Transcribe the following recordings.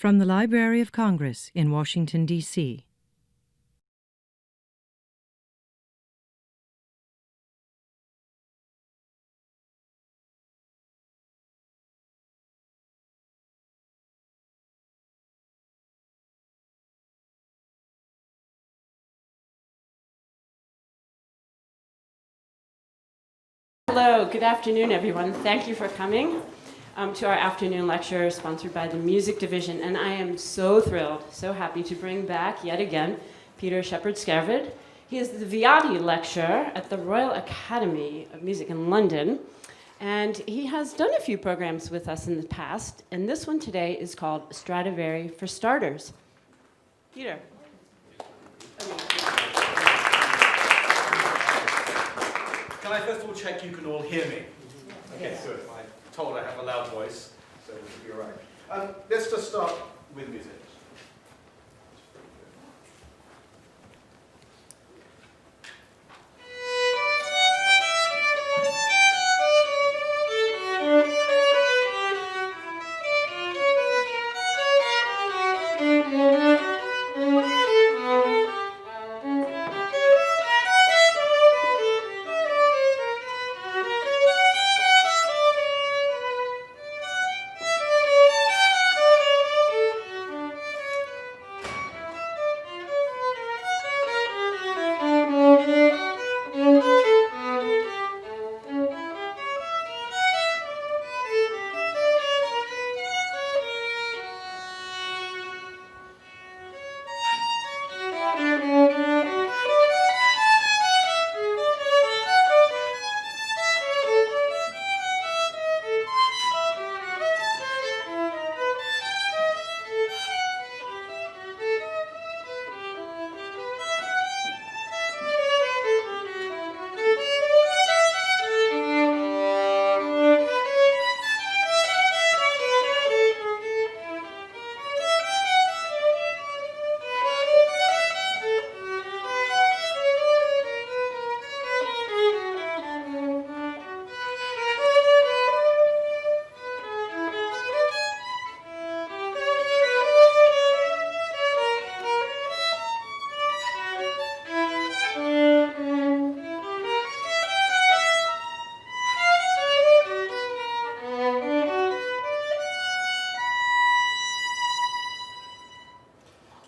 From the Library of Congress in Washington, D.C. Hello, good afternoon, everyone. Thank you for coming to our afternoon lecture sponsored by the Music Division. And I am so thrilled, so happy to bring back yet again Peter Sheppard Skaerved. He is the Viotti Lecturer at the Royal Academy of Music in London. And he has done a few programs with us in the past. And this one today is called Stradivari for Starters. Peter. Can I first of all check you can all hear me? Okay, good. I'm told I have a loud voice, so you're right. Let's just start with music.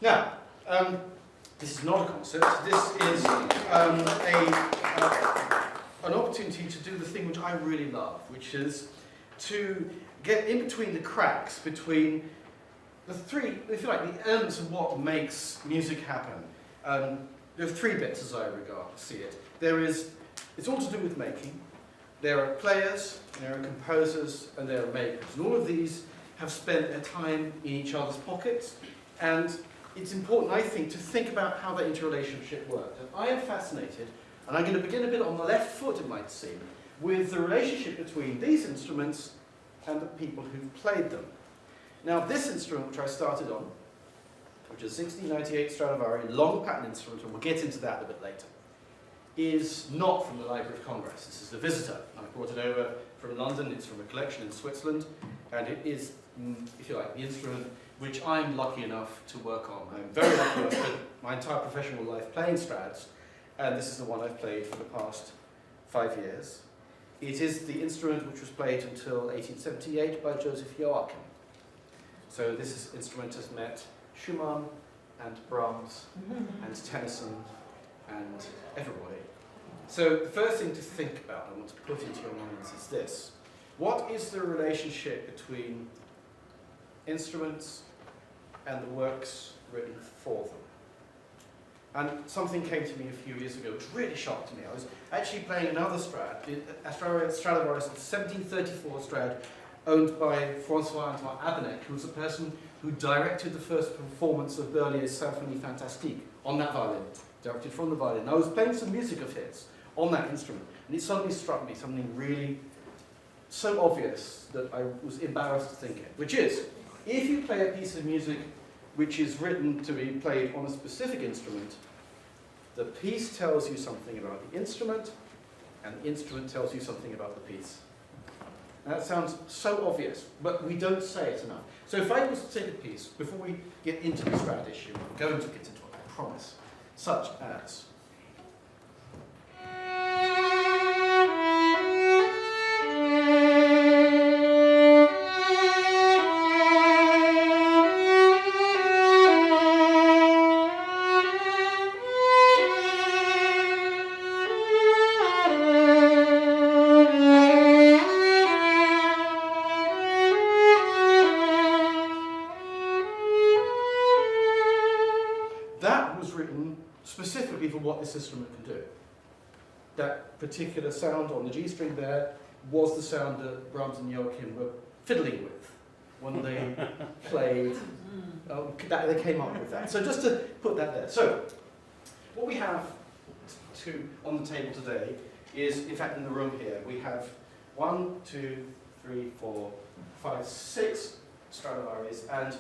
Now, this is not a concert. This is an opportunity to do the thing which I really love, which is to get in between the cracks between the three, if you like, the elements of what makes music happen. There are three bits as I see it. It's all to do with making. There are players, there are composers, and there are makers. And all of these have spent their time in each other's pockets. And it's important, I think, to think about how that interrelationship works. And I am fascinated, and I'm going to begin a bit on the left foot, it might seem, with the relationship between these instruments and the people who've played them. Now, this instrument, which I started on, which is 1698 Stradivari, long pattern instrument, and we'll get into that a bit later, is not from the Library of Congress. This is a visitor. I brought it over from London. It's from a collection in Switzerland, and it is, if you like, the instrument which I'm lucky enough to work on. I'm very lucky. I've spent my entire professional life playing Strads, and this is the one I've played for the past 5 years. It is the instrument which was played until 1878 by Joseph Joachim. So this instrument has met Schumann and Brahms and Tennyson and everybody. So the first thing to think about, I want to put into your minds, is this. What is the relationship between instruments and the works written for them? And something came to me a few years ago which really shocked me. I was actually playing another Strad, Stradivari's 1734 Strad, owned by François-Antoine Abenek, who was the person who directed the first performance of Berlioz's Symphonie Fantastique on that violin, directed from the violin. And I was playing some music of his on that instrument, and it suddenly struck me something really so obvious that I was embarrassed to think it, which is, if you play a piece of music which is written to be played on a specific instrument, the piece tells you something about the instrument, and the instrument tells you something about the piece. And that sounds so obvious, but we don't say it enough. So if I was to take a piece, before we get into the Strad issue, I'm going to get into it, I promise, such as... specifically for what this instrument can do. That particular sound on the G string there was the sound that Brahms and Joachim were fiddling with when they played, they came up with that. So just to put that there. So, what we have on the table today is, in fact in the room here, we have 1, 2, 3, 4, 5, 6 Stradivaris and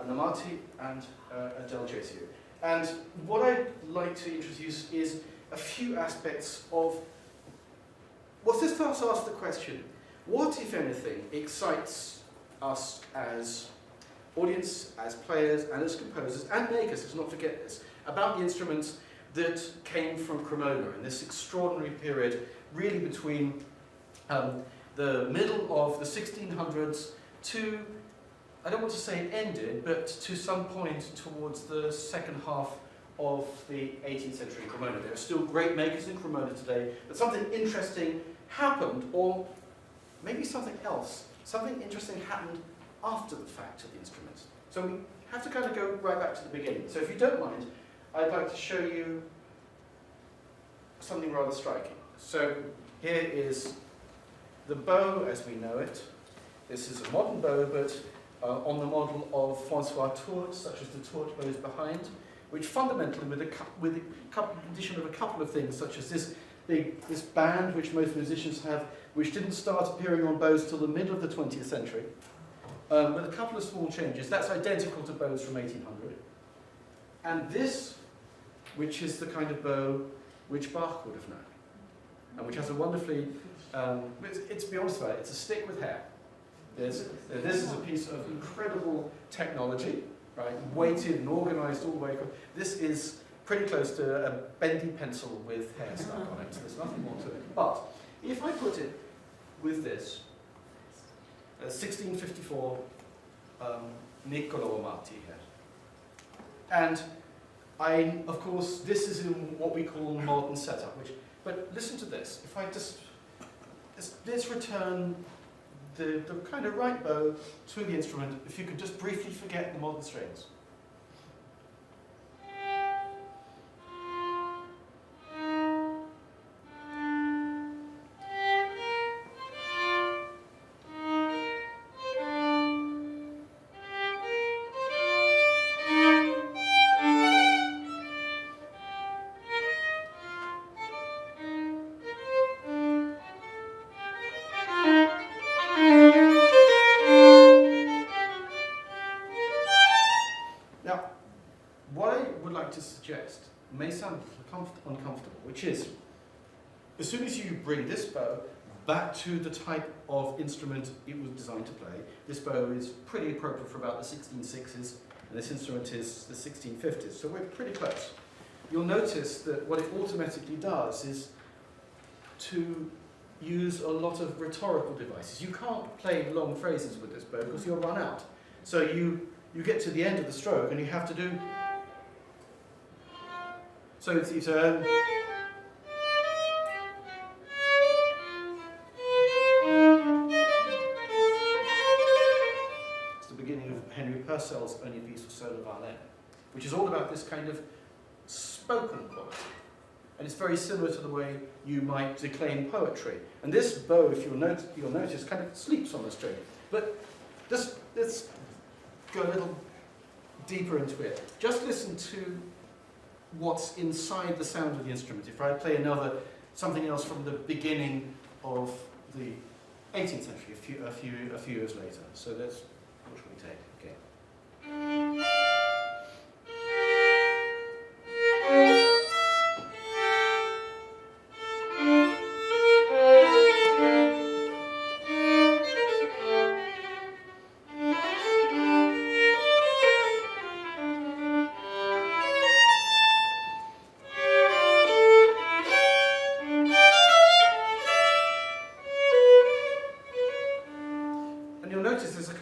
an Amati and a Delgetio. And what I'd like to introduce is a few aspects of, well, let's first ask the question, what, if anything, excites us as audience, as players, and as composers, and makers, let's not forget this, about the instruments that came from Cremona in this extraordinary period, really between the middle of the 1600s to, I don't want to say it ended, but to some point towards the second half of the 18th century in Cremona. There are still great makers in Cremona today, but something interesting happened, or maybe something else. Something interesting happened after the fact of the instruments. So we have to kind of go right back to the beginning. So if you don't mind, I'd like to show you something rather striking. So here is the bow as we know it. This is a modern bow, but on the model of Francois Tourte, such as the Tourte bows behind, which fundamentally, with the addition of a couple of things, such as this band which most musicians have, which didn't start appearing on bows till the middle of the 20th century, with a couple of small changes. That's identical to bows from 1800. And this, which is the kind of bow which Bach would have known, and which has a wonderfully, to be honest about it, it's a stick with hair. This is a piece of incredible technology, right? Weighted and organised all the way across. This is pretty close to a bendy pencil with hair stuck on it. So there's nothing more to it. But if I put it with this, 1654 Niccolò Amati here, and of course, this is in what we call modern setup. But listen to this. If I just let's return the kind of right bow to the instrument, if you could just briefly forget the modern strings. To suggest may sound uncomfortable, which is, as soon as you bring this bow back to the type of instrument it was designed to play, this bow is pretty appropriate for about the 1660s, and this instrument is the 1650s, so we're pretty close. You'll notice that what it automatically does is to use a lot of rhetorical devices. You can't play long phrases with this bow because you'll run out. So you get to the end of the stroke and you have to do. So it's It's the beginning of Henry Purcell's only piece for solo violin, which is all about this kind of spoken quality. And it's very similar to the way you might declaim poetry. And this bow, if you'll notice, kind of sleeps on the string. But just let's go a little deeper into it. Just listen to what's inside the sound of the instrument. If I play something else from the beginning of the 18th century, a few years later. So what shall we take? Okay.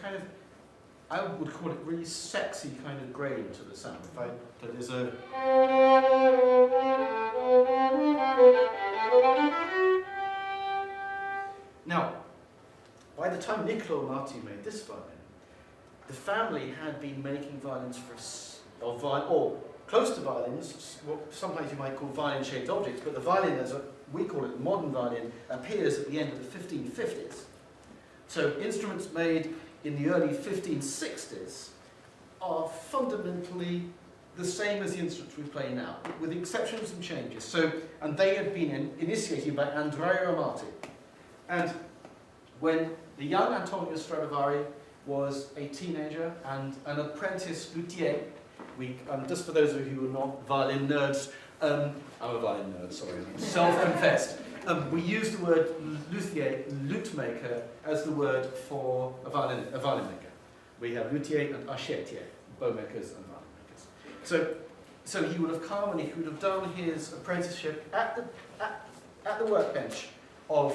kind of, I would call it really sexy kind of gradient to the sound. That is a... Now, by the time Niccolò Amati made this violin, the family had been making violins or close to violins, what sometimes you might call violin-shaped objects, but the violin, we call it the modern violin, appears at the end of the 1550s. So instruments made in the early 1560s are fundamentally the same as the instruments we play now, with the exception of some changes. So, and they had been initiated by Andrea Amati. And when the young Antonio Stradivari was a teenager and an apprentice luthier, just for those of you who are not violin nerds, I'm a violin nerd, sorry, self-confessed. We use the word luthier, lute maker, as the word for a violin maker. We have luthier and archetier, bow makers and violin makers. So he would have come and he would have done his apprenticeship at the workbench of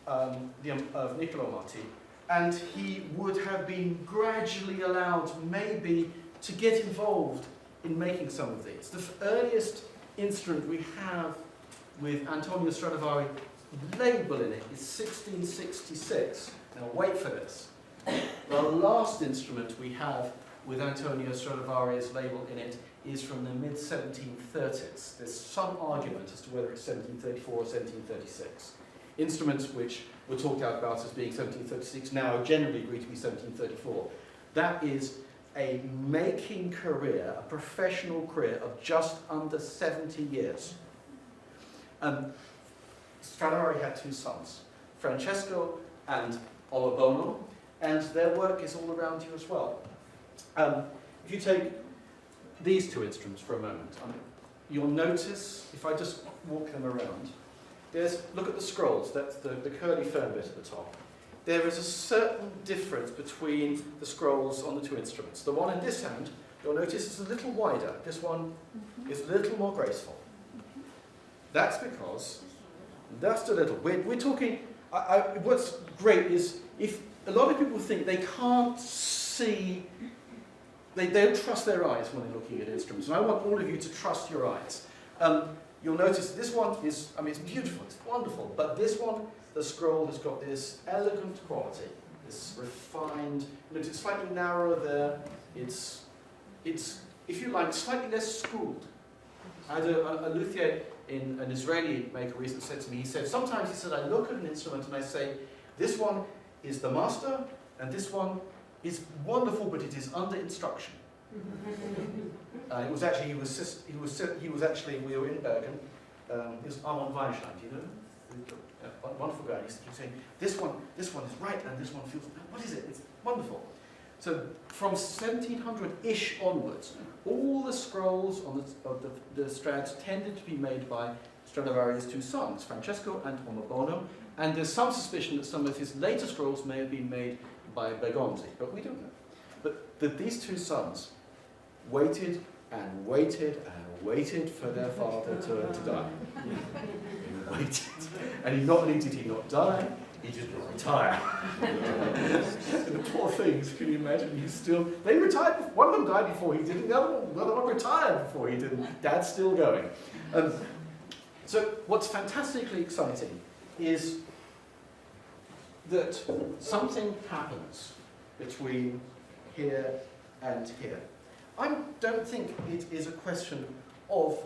Niccolò Amati, and he would have been gradually allowed maybe to get involved in making some of these. The earliest instrument we have with Antonio Stradivari label in it is 1666. Now wait for this. The last instrument we have with Antonio Stradivari's label in it is from the mid-1730s. There's some argument as to whether it's 1734 or 1736. Instruments which were talked about as being 1736 now generally agree to be 1734. That is a making career, a professional career of just under 70 years. Stradivari had two sons, Francesco and Olabono, and their work is all around you as well. If you take these two instruments for a moment, you'll notice, if I just walk them around, look at the scrolls, that's the curly fern bit at the top. There is a certain difference between the scrolls on the two instruments. The one in this hand, you'll notice is a little wider. This one is a little more graceful. That's because, just a little, we're talking, what's great is, if a lot of people think they can't see, they don't trust their eyes when they're looking at instruments, and I want all of you to trust your eyes. You'll notice this one is, it's beautiful, it's wonderful, but this one, the scroll has got this elegant quality, this refined, it's slightly narrower there, it's if you like, slightly less schooled. I had a luthier, an Israeli maker recently said to me, he said, sometimes he said, I look at an instrument and I say, this one is the master, and this one is wonderful, but it is under instruction. It was actually, he was actually, we were in Bergen, he was Armand Weinstein, do you know him? Wonderful guy. He keeps saying, this one is right, and this one feels, what is it? It's wonderful. So from 1700-ish onwards, all the scrolls on the Strads tended to be made by Stradivari's two sons, Francesco and Olabono, and there's some suspicion that some of his later scrolls may have been made by Bergonzi, but we don't know. But that these two sons waited and waited and waited for their father to die. He waited. And not only did he not die, he did not retire. The poor things, can you imagine? They retired, one of them died before he did, and the other one retired before he did. Dad's still going. So what's fantastically exciting is that something happens between here and here. I don't think it is a question of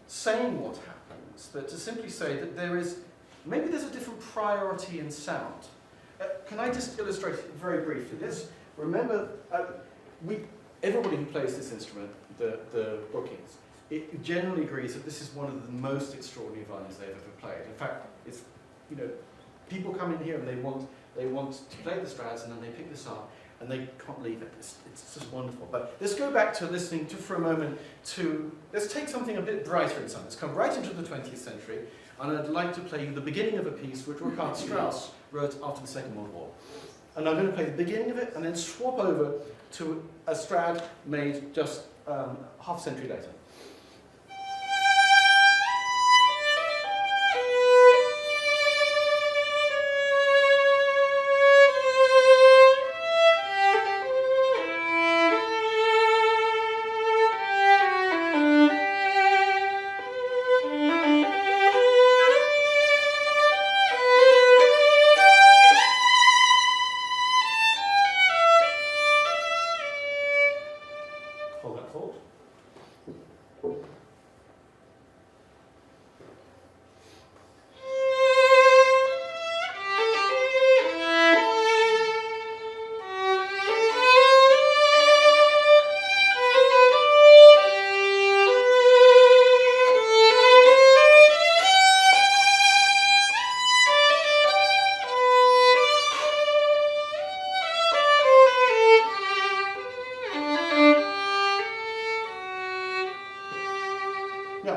saying what happens, but to simply say that maybe there's a different priority in sound. Can I just illustrate it very briefly? Remember, everybody who plays this instrument, the Brookings, it generally agrees that this is one of the most extraordinary violins they've ever played. In fact, it's, people come in here and they want to play the Strads, and then they pick this up and they can't leave it. It's just wonderful. But let's go back to listening for a moment let's take something a bit brighter in sound. Let's come right into the 20th century, and I'd like to play you the beginning of a piece which Richard Strauss wrote after the Second World War. And I'm going to play the beginning of it and then swap over to a Strad made just half a century later.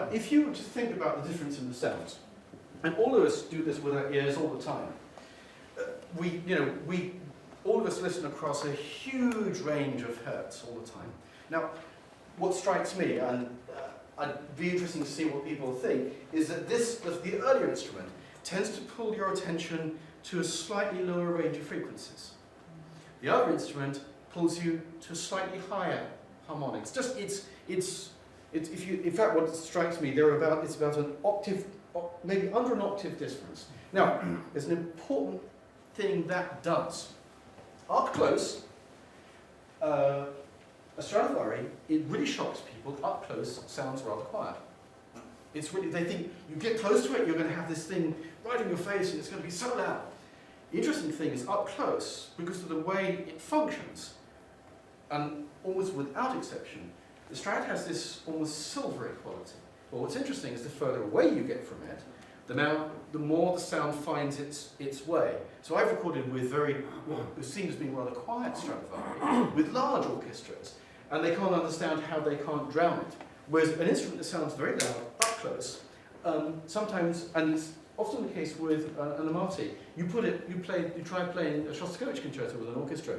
Now, if you were to think about the difference in the sounds, and all of us do this with our ears all the time, all of us listen across a huge range of hertz all the time. Now, what strikes me, and I'd be interested to see what people think, is that the earlier instrument tends to pull your attention to a slightly lower range of frequencies. The other instrument pulls you to slightly higher harmonics. In fact, what strikes me, it's about an octave, maybe under an octave difference. Now, there's an important thing that does. Up close, a Stradivari, it really shocks people. Up close sounds rather quiet. It's really, they think you get close to it, you're going to have this thing right in your face and it's going to be so loud. The interesting thing is up close, because of the way it functions, and almost without exception, the Strad has this almost silvery quality. But what's interesting is the further away you get from it, the more the sound finds its way. So I've recorded with what seems being rather quiet Stradivari, with large orchestras, and they can't understand how they can't drown it. Whereas an instrument that sounds very loud up close, sometimes, and it's often the case with an Amati, you try playing a Shostakovich concerto with an orchestra,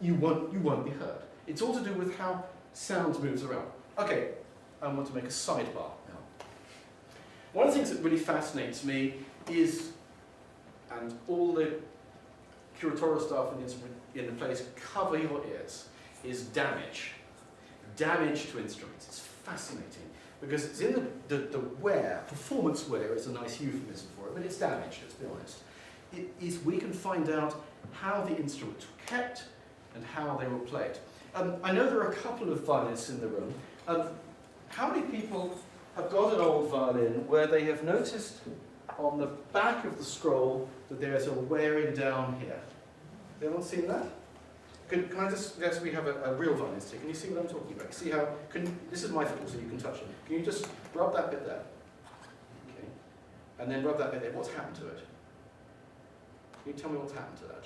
you won't be heard. It's all to do with how sound moves around. Okay, I want to make a sidebar now. One of the things that really fascinates me is, and all the curatorial staff in the place cover your ears, is damage. Damage to instruments. It's fascinating because it's in the wear, performance wear is a nice euphemism for it, but it's damage, let's be honest. We can find out how the instruments were kept and how they were played. I know there are a couple of violinists in the room. How many people have got an old violin where they have noticed on the back of the scroll that there's a wearing down here? Anyone seen that? Can I just guess we have a real violinist here? Can you see what I'm talking about? See how? This is my fiddle, so you can touch it. Can you just rub that bit there? Okay. And then rub that bit there. What's happened to it? Can you tell me what's happened to that?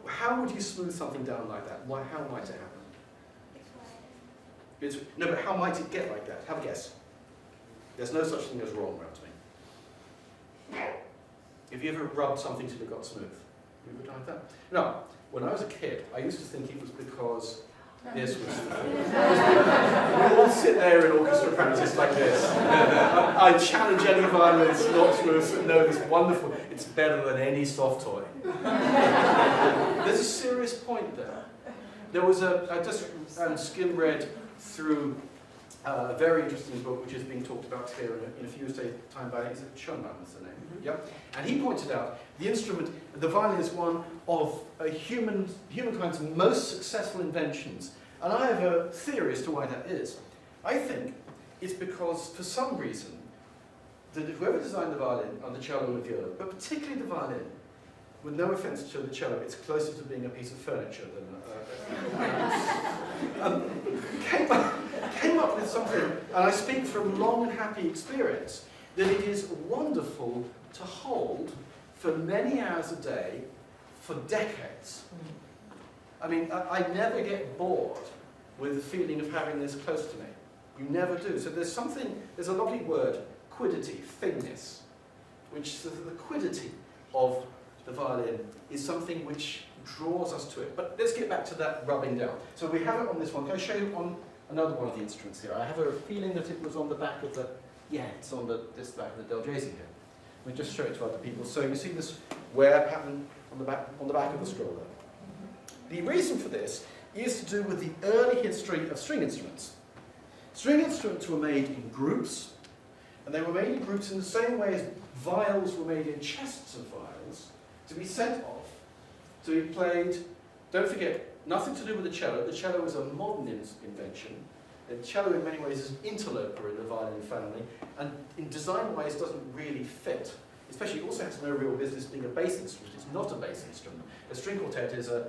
How would you smooth something down like that? How might it happen? No, but how might it get like that? Have a guess. There's no such thing as wrong around me. Have you ever rubbed something till it got smooth? You ever tried that? No. When I was a kid, I used to think it was because this was... we all sit there in orchestra practice like this. I challenge any violinists not to know this wonderful... It's better than any soft toy. There's a serious point there. There was I just skim read through a very interesting book which is being talked about here in a few days' time by, is it Schoenmann is the name? Yep. And he pointed out the violin is one of humankind's most successful inventions. And I have a theory as to why that is. I think it's because, for some reason, that whoever designed the violin, and the cello and the viola, but particularly the violin, with no offence to the cello, it's closer to being a piece of furniture than came up with something, and I speak from long and happy experience, that it is wonderful to hold for many hours a day for decades. I mean, I never get bored with the feeling of having this close to me. You never do. So there's a lovely word, quiddity, thingness, which the quiddity of the violin is something which draws us to it. But let's get back to that rubbing down. So we have it on this one. Can I show you on another one of the instruments here? I have a feeling that it was on the back of it's on this back of the Delgesi here. Let me just show it to other people. So you see this wear pattern on the back of the scroll there. The reason for this is to do with the early history of string instruments. String instruments were made in groups, and they were made in groups in the same way as viols were made in chests of vials, to be sent off, to be played. Don't forget, nothing to do with the cello. The cello is a modern invention. The cello in many ways is an interloper in the violin family, and in design ways doesn't really fit. Especially, it also has no real business being a bass instrument. It's not a bass instrument. A string quartet is a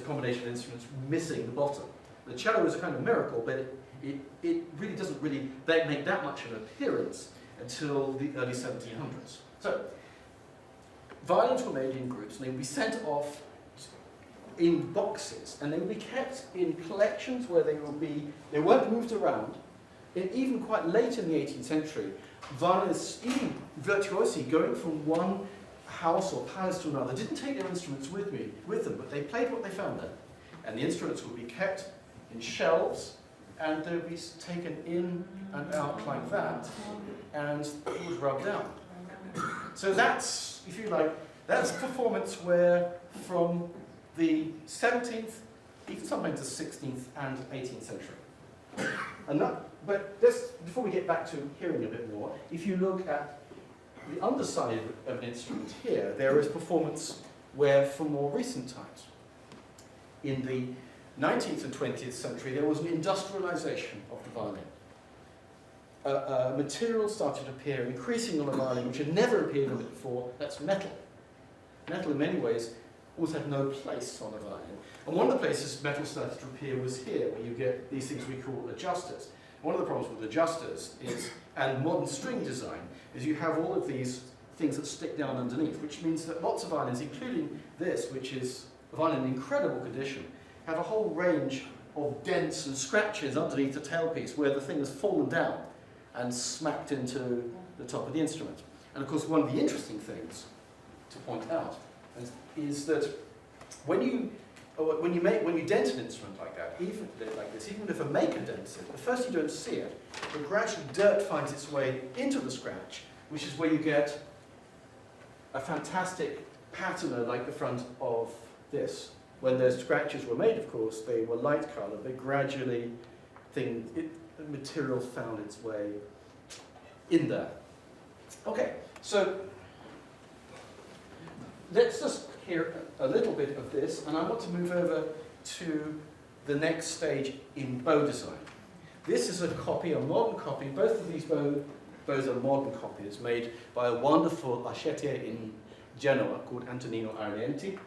combination of instruments missing the bottom. The cello is a kind of miracle, but it really doesn't make that much of an appearance until the early 1700s. So, violins were made in groups, and they would be sent off in boxes, and they would be kept in collections where they weren't moved around, even quite late in the 18th century, violinists, even virtuosi, going from one house or palace to another, didn't take their instruments with them, but they played what they found there. And the instruments would be kept in shelves, and they would be taken in and out like that, and it was rubbed down. So that's, if you like, that's performance where from the 17th, even sometimes the 16th and 18th century. And that, but this, before we get back to hearing a bit more, if you look at the underside of an instrument here, there is performance where from more recent times. In the 19th and 20th century, there was an industrialization of the violin. Material started to appear increasingly on the violin, which had never appeared on it before. That's metal. Metal, in many ways, always had no place on the violin. And one of the places metal started to appear was here, where you get these things we call adjusters. One of the problems with adjusters is, and modern string design, is you have all of these things that stick down underneath, which means that lots of violins, including this, which is a violin in incredible condition, have a whole range of dents and scratches underneath the tailpiece where the thing has fallen down and smacked into the top of the instrument. And of course, one of the interesting things to point out is that when you dent an instrument like that, even like this, even if a maker dents it, at first you don't see it, but gradually dirt finds its way into the scratch, which is where you get a fantastic patina like the front of this. When those scratches were made, of course, they were light coloured, but gradually the material found its way in there. Okay, so let's just hear a little bit of this, and I want to move over to the next stage in bow design. This is a copy, a modern copy. Both of these bows are modern copies made by a wonderful archetier in Genoa called Antonino Arienti.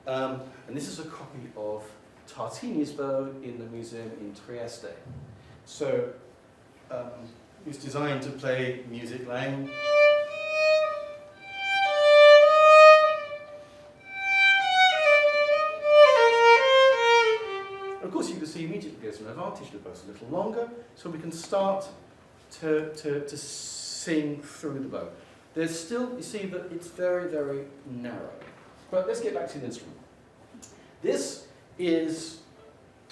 And this is a copy of Tartini's bow in the museum in Trieste. So it's designed to play music lang. Of course, you can see immediately there's an advantage. The bow's a little longer, so we can start to sing through the bow. There's still, you see that it's very, very narrow. But let's get back to the instrument. This is,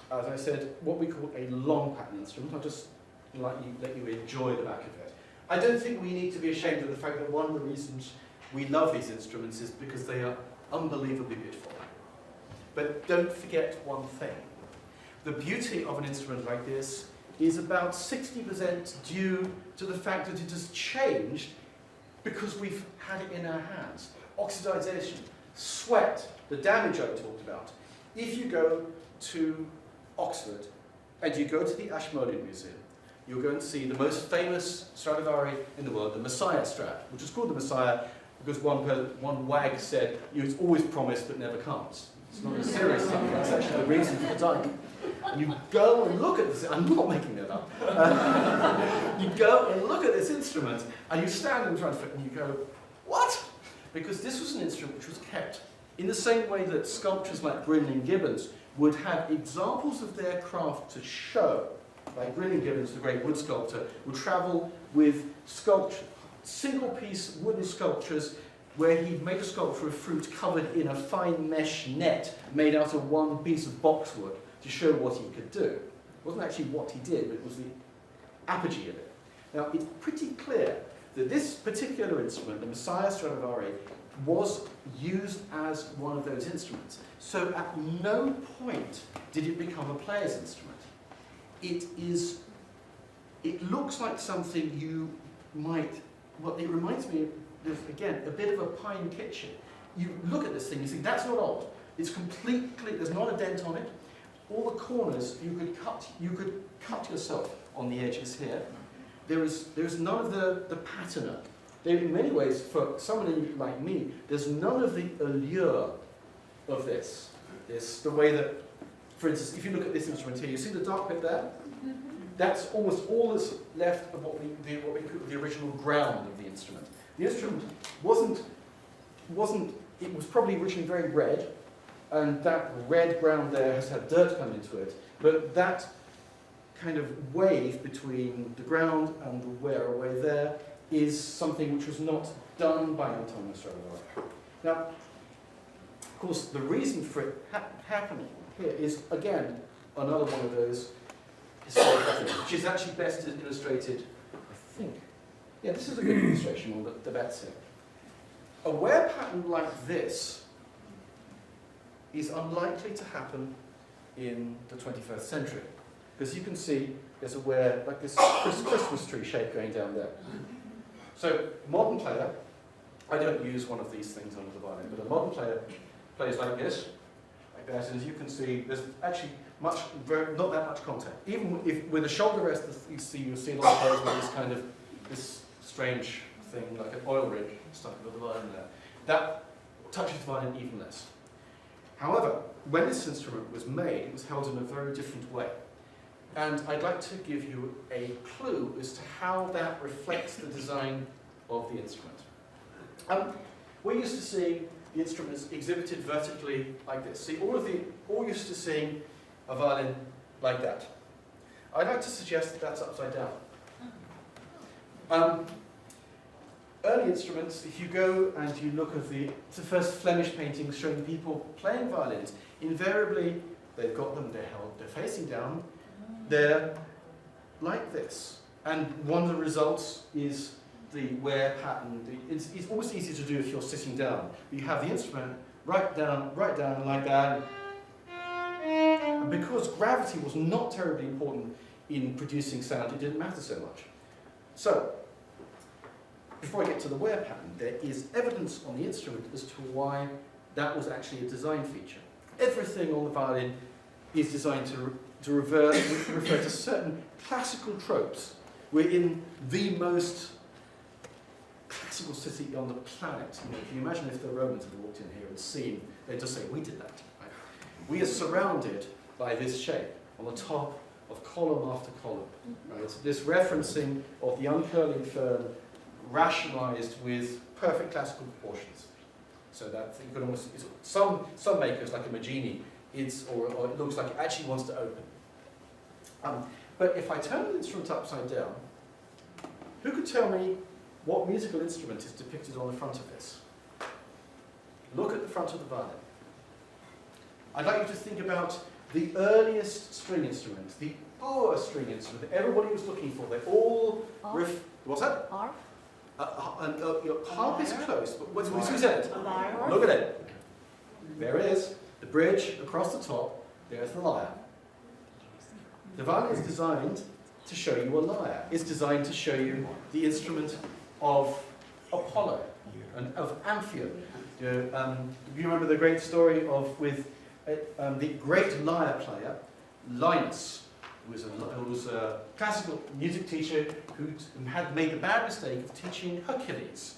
as I said, what we call a long pattern instrument. I'll just let you enjoy the back of it. I don't think we need to be ashamed of the fact that one of the reasons we love these instruments is because they are unbelievably beautiful. But don't forget one thing. The beauty of an instrument like this is about 60% due to the fact that it has changed because we've had it in our hands. Oxidization, sweat, the damage I talked about. If you go to Oxford and you go to the Ashmolean Museum, you're going to see the most famous Stradivari in the world, the Messiah Strad, which is called the Messiah because one wag said, it's always promised but never comes. It's not a serious thing, that's actually the reason for the title. You go and look at this, I'm not making that up. You go and look at this instrument and you stand in front of it and you go, what? Because this was an instrument which was kept in the same way that sculptors like Brynley and Gibbons would have examples of their craft to show. Like Brynley and Gibbons, the great wood sculptor, would travel with sculpture, single-piece wooden sculptures where he'd make a sculpture of fruit covered in a fine mesh net made out of one piece of boxwood to show what he could do. It wasn't actually what he did, but it was the apogee of it. Now, it's pretty clear that this particular instrument, the Messiah Stradivari, was used as one of those instruments. So at no point did it become a player's instrument. It looks like something you might, well, it reminds me of, again, a bit of a pine kitchen. You look at this thing, you think, that's not old. It's completely clear, there's not a dent on it. All the corners you could cut yourself on the edges here. There's none of the patina. In many ways, for someone like me, there's none of the allure of this. The way that, for instance, if you look at this instrument here, you see the dark bit there? That's almost all that's left of what we call the original ground of the instrument. The instrument it was probably originally very red, and that red ground there has had dirt come into it, but that kind of wave between the ground and the Weir away there is something which was not done by Antonio Stradivari. Now, of course, the reason for it happening here is, again, another one of those historical things, which is actually best illustrated, I think. Yeah, this is a good illustration on the bets here. A Weir pattern like this is unlikely to happen in the 21st century. Because you can see there's a Weir, like this Christmas tree shape going down there. So, a modern player, I don't use one of these things under the violin, but a modern player plays like this, like that, and as you can see, there's actually not that much contact. Even if with a shoulder rest, you'll see a lot of players with this kind of, this strange thing, like an oil rig stuck with the violin there. That touches the violin even less. However, when this instrument was made, it was held in a very different way. And I'd like to give you a clue as to how that reflects the design of the instrument. We're used to seeing the instruments exhibited vertically like this. See, all used to seeing a violin like that. I'd like to suggest that that's upside down. Early instruments, if you go and you look at the first Flemish paintings showing people playing violins, invariably they've got them, they're facing down, they're like this. And one of the results is the Weir pattern. It's almost easy to do if you're sitting down. You have the instrument right down like that. And because gravity was not terribly important in producing sound, it didn't matter so much. So, before I get to the Weir pattern, there is evidence on the instrument as to why that was actually a design feature. Everything on the violin is designed to refer to certain classical tropes. We're in the most classical city on the planet. You know, can you imagine if the Romans had walked in here and seen, they'd just say, we did that. Right? We are surrounded by this shape on the top of column after column. Right? This referencing of the uncurling fern rationalized with perfect classical proportions. So that you could almost, some makers, like a Magini, or it looks like it actually wants to open. But if I turn the instrument upside down, who could tell me what musical instrument is depicted on the front of this? Look at the front of the violin. I'd like you to think about the earliest string instrument, the Auditorium string instrument that everybody was looking for. They all what's that? Harp? Harp is close, but what's we said? Look at it. There it is. The bridge across the top. There's the lyre. The violin is designed to show you a lyre. It's designed to show you the instrument of Apollo and of Amphion. You remember the great story with the great lyre player, Linus, who was a classical music teacher who had made the bad mistake of teaching Hercules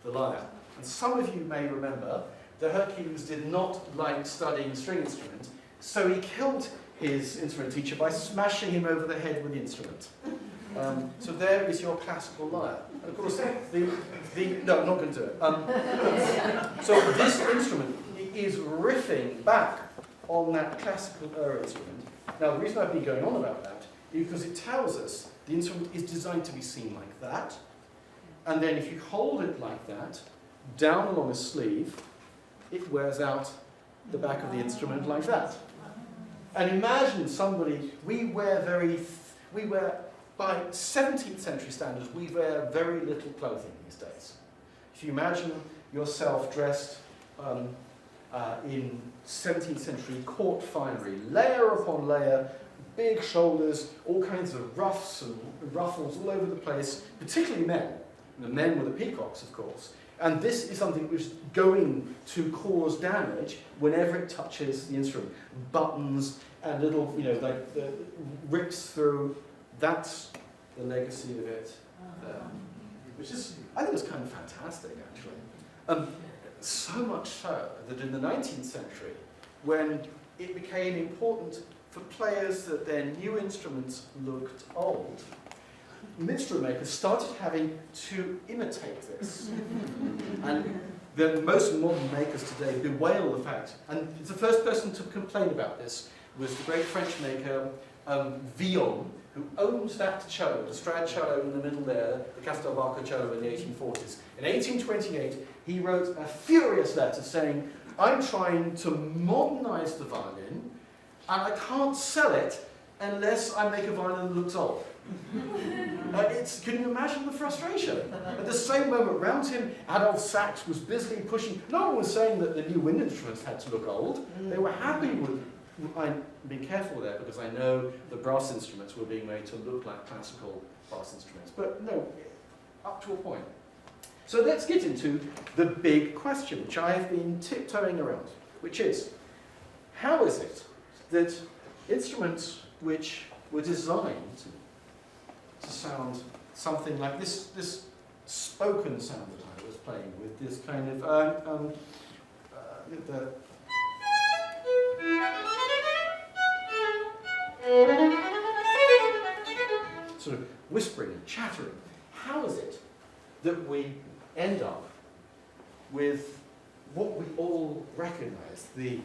the lyre. And some of you may remember that Hercules did not like studying string instruments, so he killed his instrument teacher by smashing him over the head with the instrument. So there is your classical lyre. And of course, no, I'm not going to do it. So this instrument is riffing back on that classical instrument. Now, the reason I've been going on about that is because it tells us the instrument is designed to be seen like that, and then if you hold it like that, down along a sleeve, it wears out the back of the instrument like that. And imagine somebody, we wear, by 17th century standards, we wear very little clothing these days. If you imagine yourself dressed in 17th century court finery, layer upon layer, big shoulders, all kinds of ruffs and ruffles all over the place, particularly men. The men were the peacocks, of course. And this is something which is going to cause damage whenever it touches the instrument. Buttons and little, like the rips through. That's the legacy of it, which is, I think, it's kind of fantastic, actually. So much so that in the 19th century, when it became important for players that their new instruments looked old, minstrel makers started having to imitate this. And the most modern makers today bewail the fact, and the first person to complain about this was the great French maker Viotti, who owned that cello, the Strad cello in the middle there, the Castelbarco cello in the 1840s. In 1828, he wrote a furious letter saying, I'm trying to modernize the violin, and I can't sell it unless I make a violin that looks old. Can you imagine the frustration? At the same moment, around him, Adolf Sachs was busily pushing. No one was saying that the new wind instruments had to look old. They were happy with. I'm being careful there because I know the brass instruments were being made to look like classical brass instruments. But no, up to a point. So let's get into the big question, which I have been tiptoeing around, which is, how is it that instruments which were designed to sound something like this spoken sound that I was playing with, this kind of sort of whispering and chattering. How is it that we end up with what we all recognize, the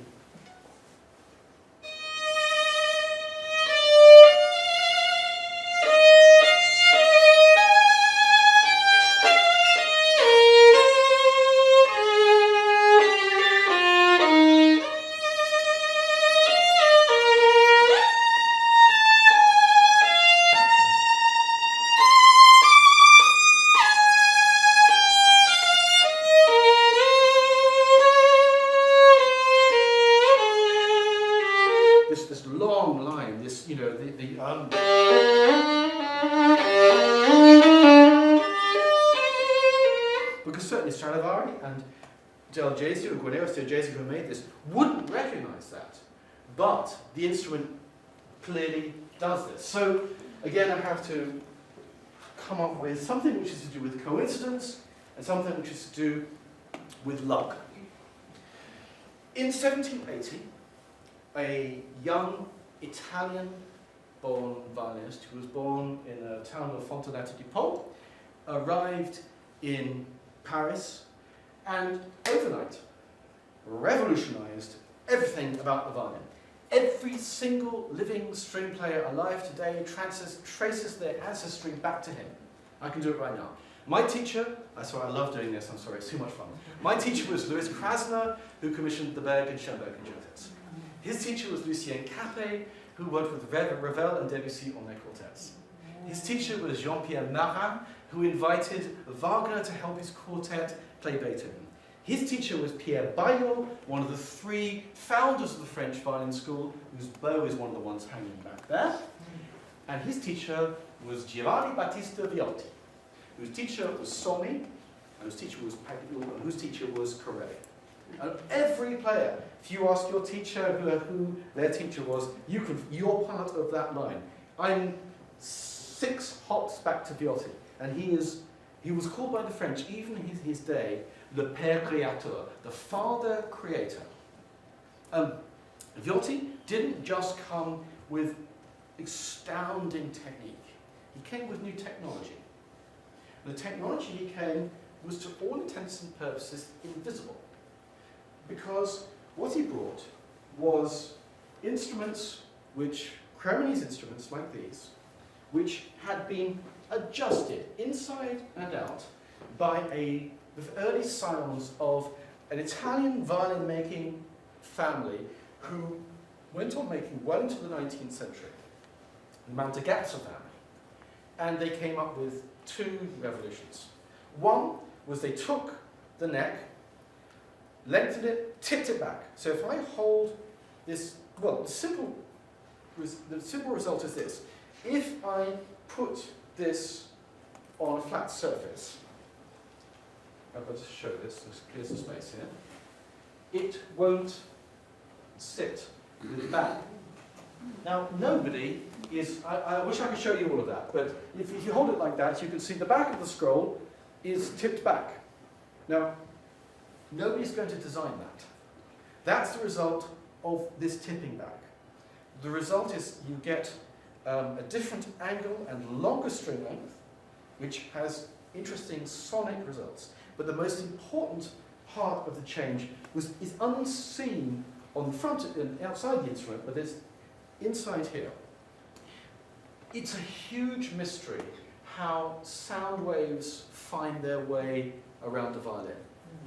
because certainly Stradivari and George who made this wouldn't recognize that, but the instrument clearly does this. So again, I have to come up with something which is to do with coincidence and something which is to do with luck. In 1780, a young Italian-born violinist who was born in a town of Fontaneto di Po arrived in Paris and overnight revolutionized everything about the violin. Every single living string player alive today traces their ancestry back to him. I can do it right now. My teacher, sorry, I love doing this, I'm sorry, it's too much fun. My teacher was Louis Krasner, who commissioned the Berg and Schoenberg concertos. His teacher was Lucien Capet, who worked with Ravel and Debussy on their quartets. His teacher was Jean-Pierre Marin, who invited Wagner to help his quartet play Beethoven. His teacher was Pierre Baillot, one of the three founders of the French violin school, whose bow is one of the ones hanging back there. And his teacher was Giovanni Battista Viotti, whose teacher was Sommi, and whose teacher was Paganini, and whose teacher was Corelli. And every player, if you ask your teacher who their teacher was, you're part of that line. I'm 6 hops back to Viotti, and he was called by the French, even in his day, le père créateur, the father creator. Viotti didn't just come with astounding technique. He came with new technology. The technology he came was, to all intents and purposes, invisible. Because what he brought was instruments Cremonese instruments like these, which had been adjusted inside and out by the early scions of an Italian violin-making family who went on making well into the 19th century, the Mantegazza family. And they came up with 2 revolutions. One was they took the neck, lengthened it, tipped it back. So if I hold this, well, the simple result is this. If I put this on a flat surface, I've got to show this, here's the space here, it won't sit with the back. Now, nobody is, I wish I could show you all of that, but if you hold it like that, you can see the back of the scroll is tipped back. Now, nobody's going to design that. That's the result of this tipping back. The result is you get a different angle and longer string length, which has interesting sonic results. But the most important part of the change is unseen on the front and outside the instrument, but inside here, it's a huge mystery how sound waves find their way around the violin.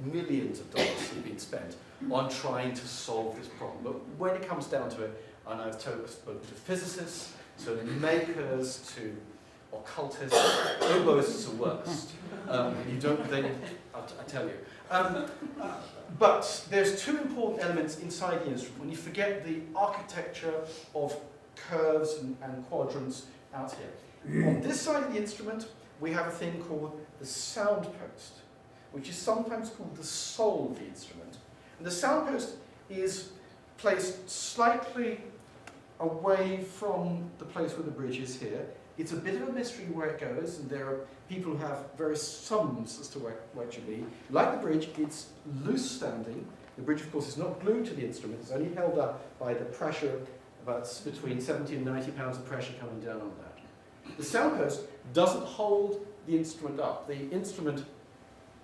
Millions of dollars have been spent on trying to solve this problem. But when it comes down to it, and I've spoken to physicists, to makers, to occultists, oboists are worst. You don't, I tell you. But there's two important elements inside the instrument. When you forget the architecture of curves and quadrants out here. On this side of the instrument, we have a thing called the sound post, which is sometimes called the soul of the instrument. And the sound post is placed slightly away from the place where the bridge is here. It's a bit of a mystery where it goes, and there are people who have various sums as to where it should be. Like the bridge, it's loose standing. The bridge, of course, is not glued to the instrument. It's only held up by the pressure, about between 70 and 90 pounds of pressure coming down on that. The sound post doesn't hold the instrument up. The instrument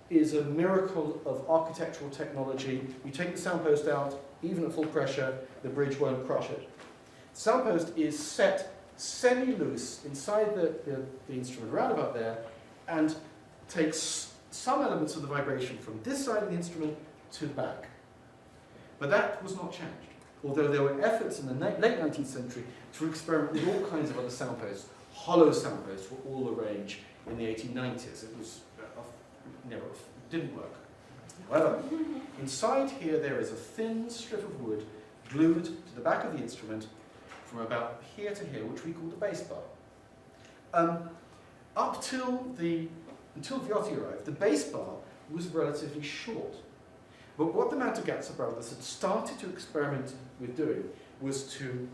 is a miracle of architectural technology. You take the sound post out, even at full pressure, the bridge won't crush it. The sound post is set semi-loose inside the instrument, around about there, and takes some elements of the vibration from this side of the instrument to the back. But that was not changed, although there were efforts in the late 19th century to experiment with all kinds of other sound posts. Hollow sound posts were all the rage in the 1890s. It was didn't work. However, inside here there is a thin strip of wood glued to the back of the instrument from about here to here, which we call the bass bar. Until Viotti arrived, the bass bar was relatively short. But what the Mantegazza brothers had started to experiment with doing was to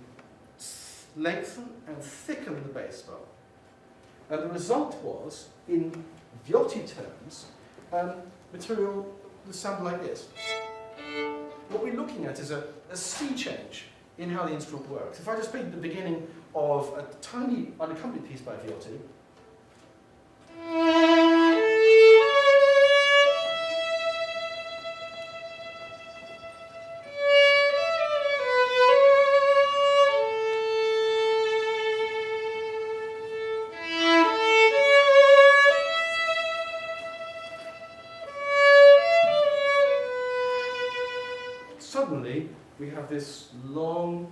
lengthen and thicken the bass bar. And the result was, in Viotti terms, material that sounded like this. What we're looking at is a sea change in how the instrument works. If I just played the beginning of a tiny unaccompanied piece by Viotti, suddenly we have this long,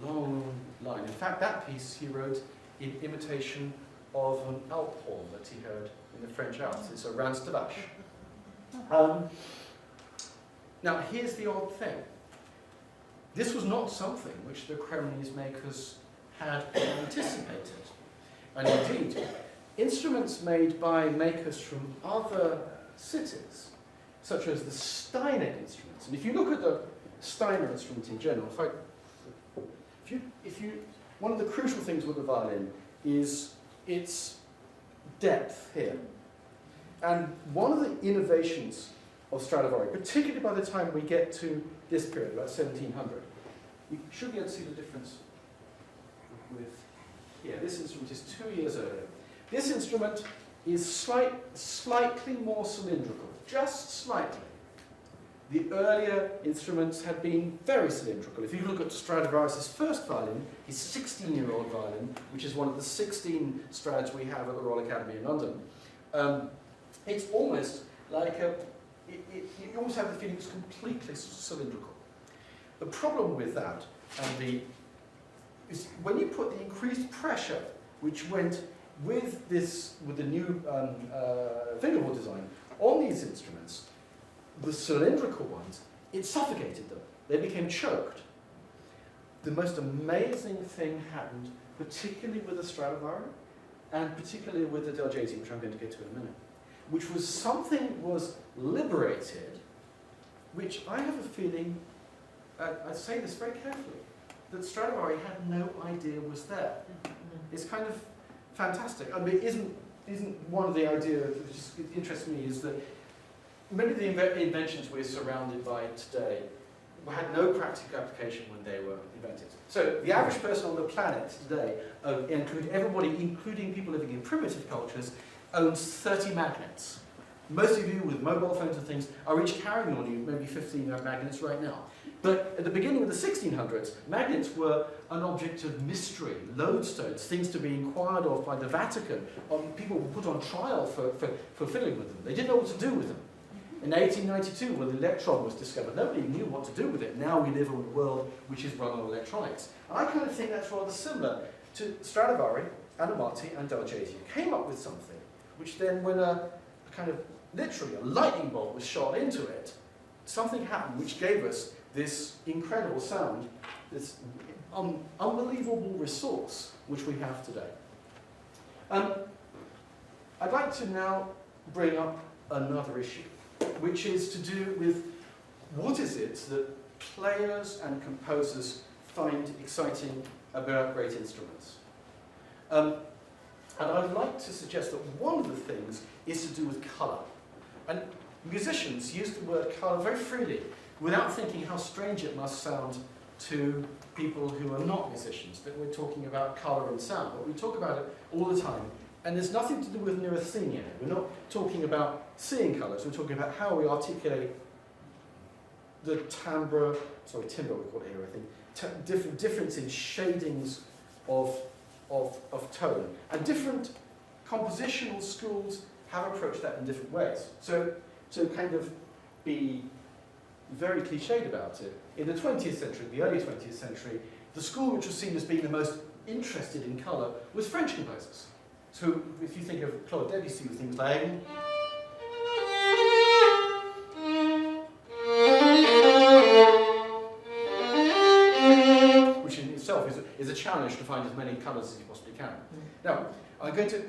long line. In fact, that piece he wrote in imitation of an Alp horn that he heard in the French Alps. It's a Ranstavash. Now, here's the odd thing. This was not something which the Cremonese makers had anticipated. And indeed, instruments made by makers from other cities, such as the Steiner instruments. And if you look at the Steiner instrument in general, one of the crucial things with the violin is its depth here. And one of the innovations of Stradivari, particularly by the time we get to this period, about 1700, you should be able to see the difference with here. This instrument is 2 years earlier. This instrument is slightly more cylindrical, just slightly. The earlier instruments had been very cylindrical. If you look at Stradivarius' first violin, his 16-year-old violin, which is one of the 16 Strads we have at the Royal Academy in London, it's almost like you almost have the feeling it's completely cylindrical. The problem with that is when you put the increased pressure, which went with the new fingerboard design on these instruments, the cylindrical ones, it suffocated them. They became choked. The most amazing thing happened, particularly with the Stradivari, and particularly with the dedicatee, which I'm going to get to in a minute, which was something was liberated, which I have a feeling, I say this very carefully, that Stradivari had no idea was there. It's kind of fantastic. I mean, isn't one of the ideas that just interests me is that many of the inventions we're surrounded by today had no practical application when they were invented. So the average person on the planet today, including people living in primitive cultures, owns 30 magnets. Most of you with mobile phones and things are each carrying on you maybe 15 magnets right now. But at the beginning of the 1600s, magnets were an object of mystery, lodestones, things to be inquired of by the Vatican. People were put on trial for fiddling with them. They didn't know what to do with them. In 1892, when the electron was discovered, nobody knew what to do with it. Now we live in a world which is run on electronics. And I kind of think that's rather similar to Stradivari, Amati, and Delgado came up with something, which then when a kind of, literally a lightning bolt was shot into it, something happened which gave us this incredible sound, this unbelievable resource which we have today. I'd like to now bring up another issue, which is to do with what is it that players and composers find exciting about great instruments. And I'd like to suggest that one of the things is to do with colour. And musicians use the word colour very freely, without thinking how strange it must sound to people who are not musicians, that we're talking about colour and sound. But we talk about it all the time. And there's nothing to do with neurasthenia. We're not talking about seeing colours, we're talking about how we articulate the timbre we call it here, I think, difference in shadings of tone. And different compositional schools have approached that in different ways. So to kind of be very cliched about it, in the 20th century, the early 20th century, the school which was seen as being the most interested in colour was French composers. So if you think of Claude Debussy with things like which in itself is a challenge to find as many colours as you possibly can. Now, I'm going to,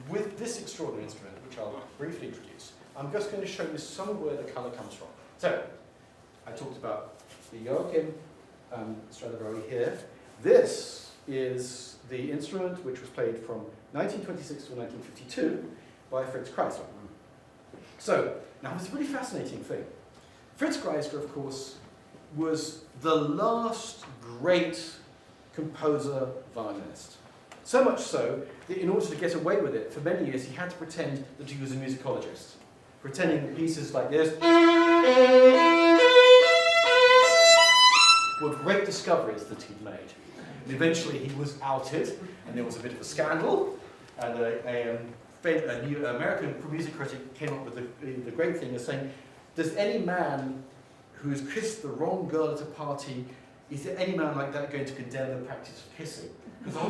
with this extraordinary instrument, which I'll briefly introduce, I'm just going to show you some of where the colour comes from. So, I talked about the Joachim Stradivari here. This is the instrument which was played from 1926 to 1952 by Fritz Kreisler. So, now it's a really fascinating thing. Fritz Kreisler, of course, was the last great composer violinist. So much so that in order to get away with it, for many years he had to pretend that he was a musicologist, pretending that pieces like this were great discoveries that he'd made. And eventually he was outed, and there was a bit of a scandal, and a new American music critic came up with the great thing of saying, does any man who has kissed the wrong girl at a party, is there any man like that going to condemn the practice of kissing? Because all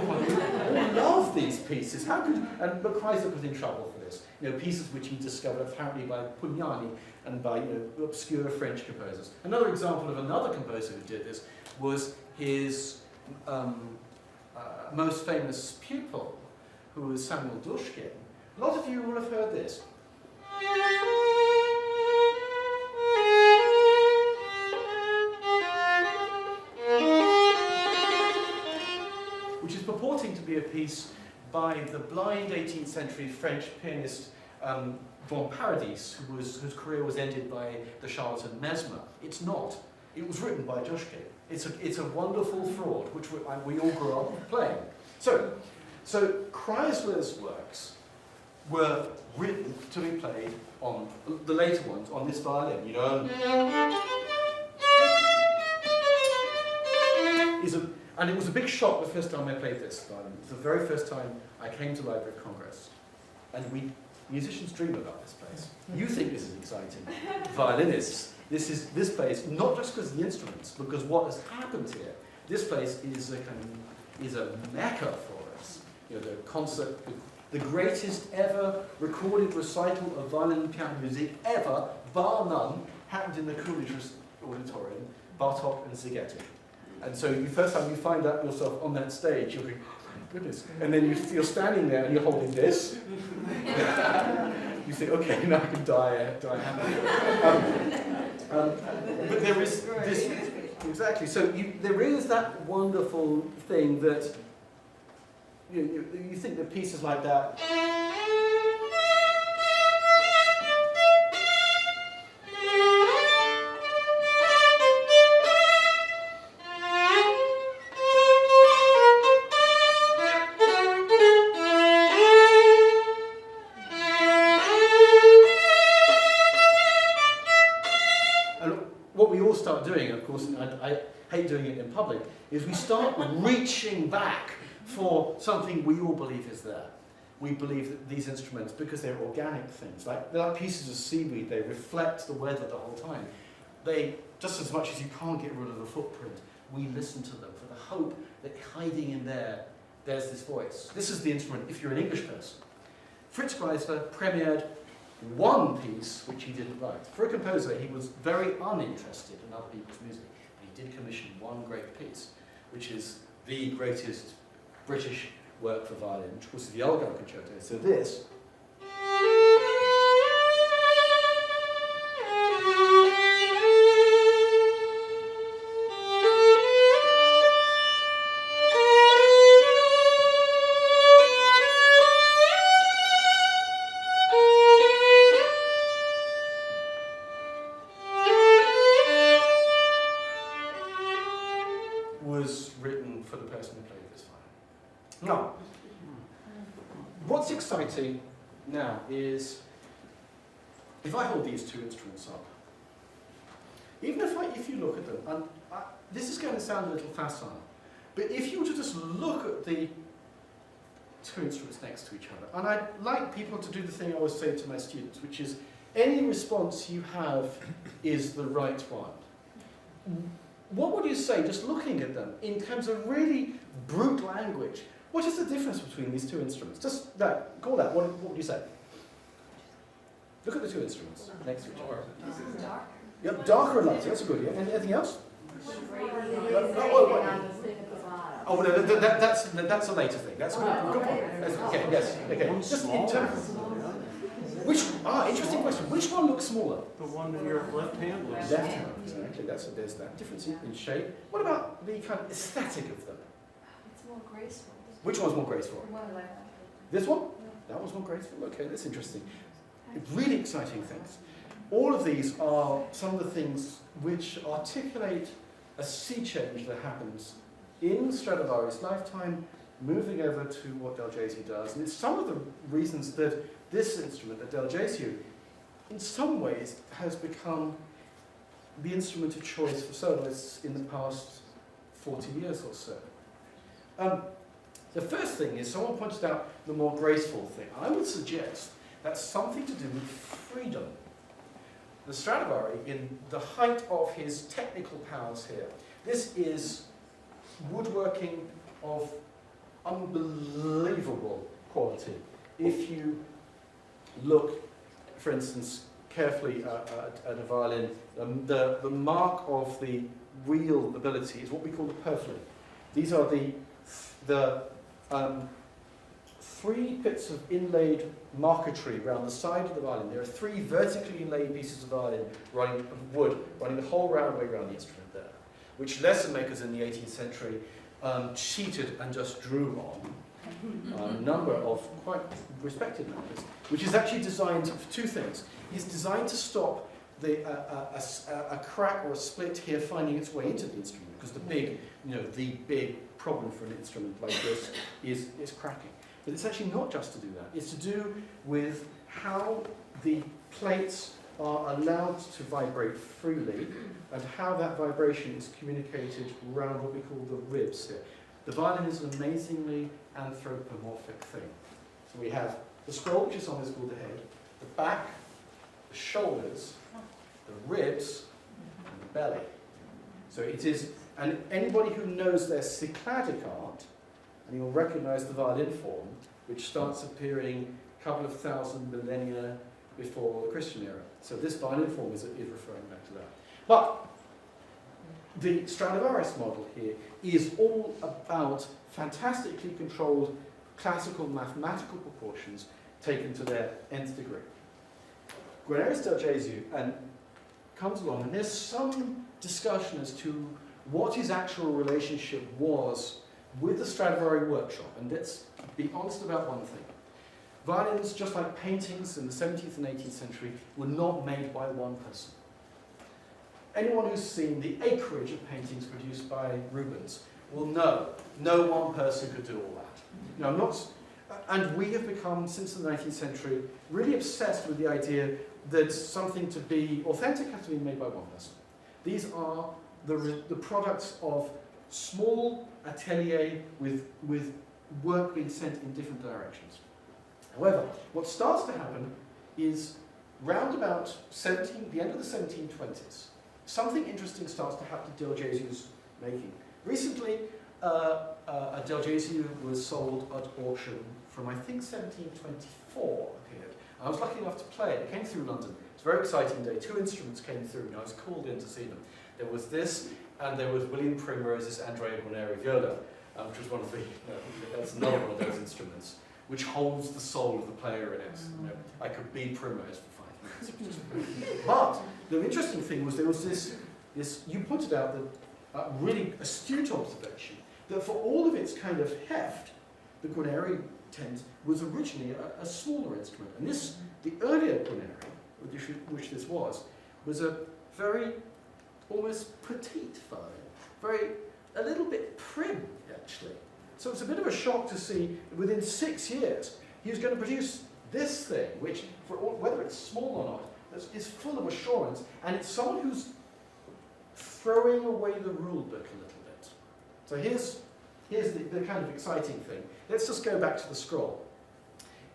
love these pieces. How could? But Kreisler was in trouble for this. Pieces which he discovered apparently by Pugnani and by obscure French composers. Another example of another composer who did this was his most famous pupil, who was Samuel Dushkin. A lot of you will have heard this. Which is purporting to be a piece by the blind 18th century French pianist von Paradis, whose career was ended by the charlatan Mesmer. It's not. It was written by Dushkin. It's a wonderful fraud, which we all grew up playing. So Kreisler's works were written to be played on, the later ones, on this violin, And it was a big shock the first time I played this violin. It was the very first time I came to Library of Congress. And musicians dream about this place. You think this is exciting. Violinists, this place, not just because of the instruments, because what has happened here. This place is a mecca for us. The concert, the greatest ever recorded recital of violin and piano music ever, bar none, happened in the Coolidge Auditorium, Bartók and Szigeti. And so the first time you find out yourself on that stage, you'll be, oh my goodness. And then you're standing there and you're holding this. You think, okay, now I can die happily. But there is this, exactly. So there is that wonderful thing that you think that pieces like that. doing it in public, is we start reaching back for something we all believe is there. We believe that these instruments, because they're organic things, they're like pieces of seaweed, they reflect the weather the whole time. They, just as much as you can't get rid of the footprint, we listen to them for the hope that hiding in there, there's this voice. This is the instrument if you're an English person. Fritz Kreisler premiered one piece which he didn't write. For a composer, he was very uninterested in other people's music. He did commission one great piece, which is the greatest British work for violin, which was the Elgar Concerto. So this was written for the person who played this violin. Now, what's exciting now is, if I hold these two instruments up, even if you look at them, and this is going to sound a little facile, but if you were to just look at the two instruments next to each other, and I'd like people to do the thing I always say to my students, which is, any response you have is the right one. What would you say, just looking at them, in terms of really brute language? What is the difference between these two instruments? Just that, call that. What would you say? Look at the two instruments next to each other. This is darker. Yep, darker and lighter. That's a good idea. Anything else? Oh, no, that's a later thing. That's a good point. Okay, yes. Okay. Just in terms. Interesting question. Which one looks smaller? The one in your left hand looks smaller. Left hand, exactly. There's that difference in shape. What about the kind of aesthetic of them? It's more graceful. Which one's more graceful? This one? Yeah. That one's more graceful? Okay, that's interesting. Really exciting things. All of these are some of the things which articulate a sea change that happens in Stradivari's lifetime, moving over to what Del Gesio does. And it's some of the reasons that this instrument, the Del Gesio, in some ways has become the instrument of choice for soloists in the past 40 years or so. The first thing is, someone pointed out the more graceful thing. I would suggest that's something to do with freedom. The Stradivari, in the height of his technical powers here, this is woodworking of unbelievable quality. If you look, for instance, carefully at a violin, the mark of the wheel ability is what we call the purfling. These are the three bits of inlaid marquetry around the side of the violin. There are three vertically inlaid pieces of violin wood running the whole round way around the instrument there, which lesson makers in the 18th century cheated and just drew on. A number of quite respected numbers, which is actually designed for two things. It's designed to stop a crack or a split here finding its way into the instrument, because the big problem for an instrument like this is cracking. But it's actually not just to do that. It's to do with how the plates are allowed to vibrate freely and how that vibration is communicated around what we call the ribs here. The violin is an amazingly anthropomorphic thing. So we have the scroll, which is on this called the head, the back, the shoulders, the ribs, and the belly. So it is, and anybody who knows their Cycladic art, and you'll recognize the violin form, which starts appearing a couple of thousand millennia before the Christian era. So this violin form is referring back to that. But the Stradivarius model here is all about fantastically controlled classical mathematical proportions taken to their nth degree. Guarnerius Del Gesio comes along, and there's some discussion as to what his actual relationship was with the Stradivari workshop. And let's be honest about one thing. Violins, just like paintings in the 17th and 18th century, were not made by one person. Anyone who's seen the acreage of paintings produced by Rubens will know no one person could do all that. And we have become, since the 19th century, really obsessed with the idea that something to be authentic has to be made by one person. These are the products of small atelier with work being sent in different directions. However, what starts to happen is round about the end of the 1720s, something interesting starts to happen to Del Gesù's making. Recently, a Del Gesù was sold at auction from, I think, 1724 appeared. I was lucky enough to play it. It came through London. It's a very exciting day. 2 instruments came through, and I was called in to see them. There was this, and there was William Primrose's Andrea Guarneri viola, which was one of the, that's another one of those instruments, which holds the soul of the player in it. You know, I could be Primrose for 5 minutes. But the interesting thing was there was this you pointed out that really astute observation, that for all of its kind of heft, the Guarneri tent was originally a smaller instrument. And this, the earlier Guarneri, which this was a very almost petite violin, a little bit prim, actually. So it's a bit of a shock to see within 6 years he was going to produce this thing, which, whether it's small or not, is full of assurance, and it's someone who's throwing away the rule book a little bit. So here's the kind of exciting thing. Let's just go back to the scroll.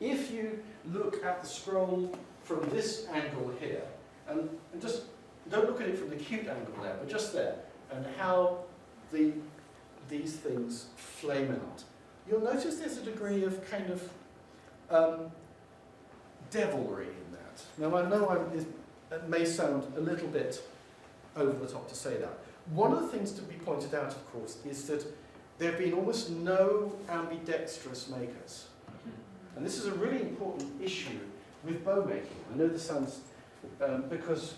If you look at the scroll from this angle here, and just don't look at it from the cute angle there, but just there, and how these things flame out, you'll notice there's a degree of kind of devilry in that. Now I know it may sound a little bit over the top to say that. One of the things to be pointed out, of course, is that there have been almost no ambidextrous makers. And this is a really important issue with bow making. I know this sounds, because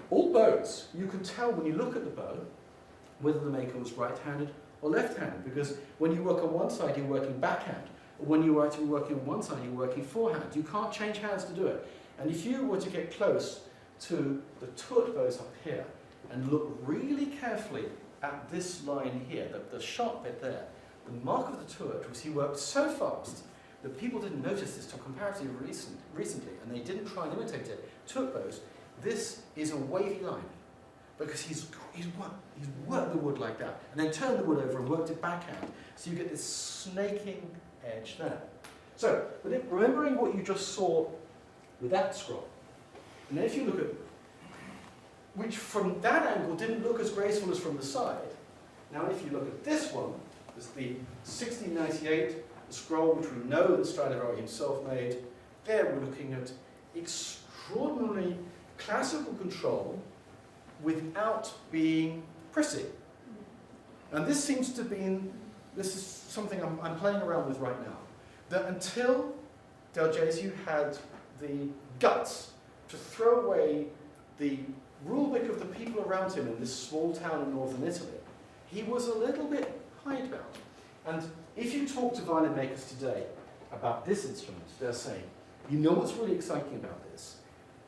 all bows, you can tell when you look at the bow whether the maker was right-handed or left-handed, because when you work on one side, you're working backhand. Or when you're actually working on one side, you're working forehand. You can't change hands to do it. And if you were to get close to the tut bows up here and look really carefully at this line here, the sharp bit there, the mark of the tut was he worked so fast that people didn't notice this till comparatively recently, and they didn't try and imitate it. Tut bows, this is a wavy line, because he's worked the wood like that, and then turned the wood over and worked it backhand, so you get this snaking edge there. So, remembering what you just saw with that scroll, and then if you look at, which from that angle didn't look as graceful as from the side, now if you look at this one, this is the 1698 scroll, which we know that Stradivari himself made, there we're looking at extraordinarily classical control without being prissy. And this seems to be, this is something I'm playing around with right now, that until Del Gesù had the guts to throw away the rule book of the people around him in this small town in northern Italy, he was a little bit hidebound. And if you talk to violin makers today about this instrument, they're saying, you know what's really exciting about this?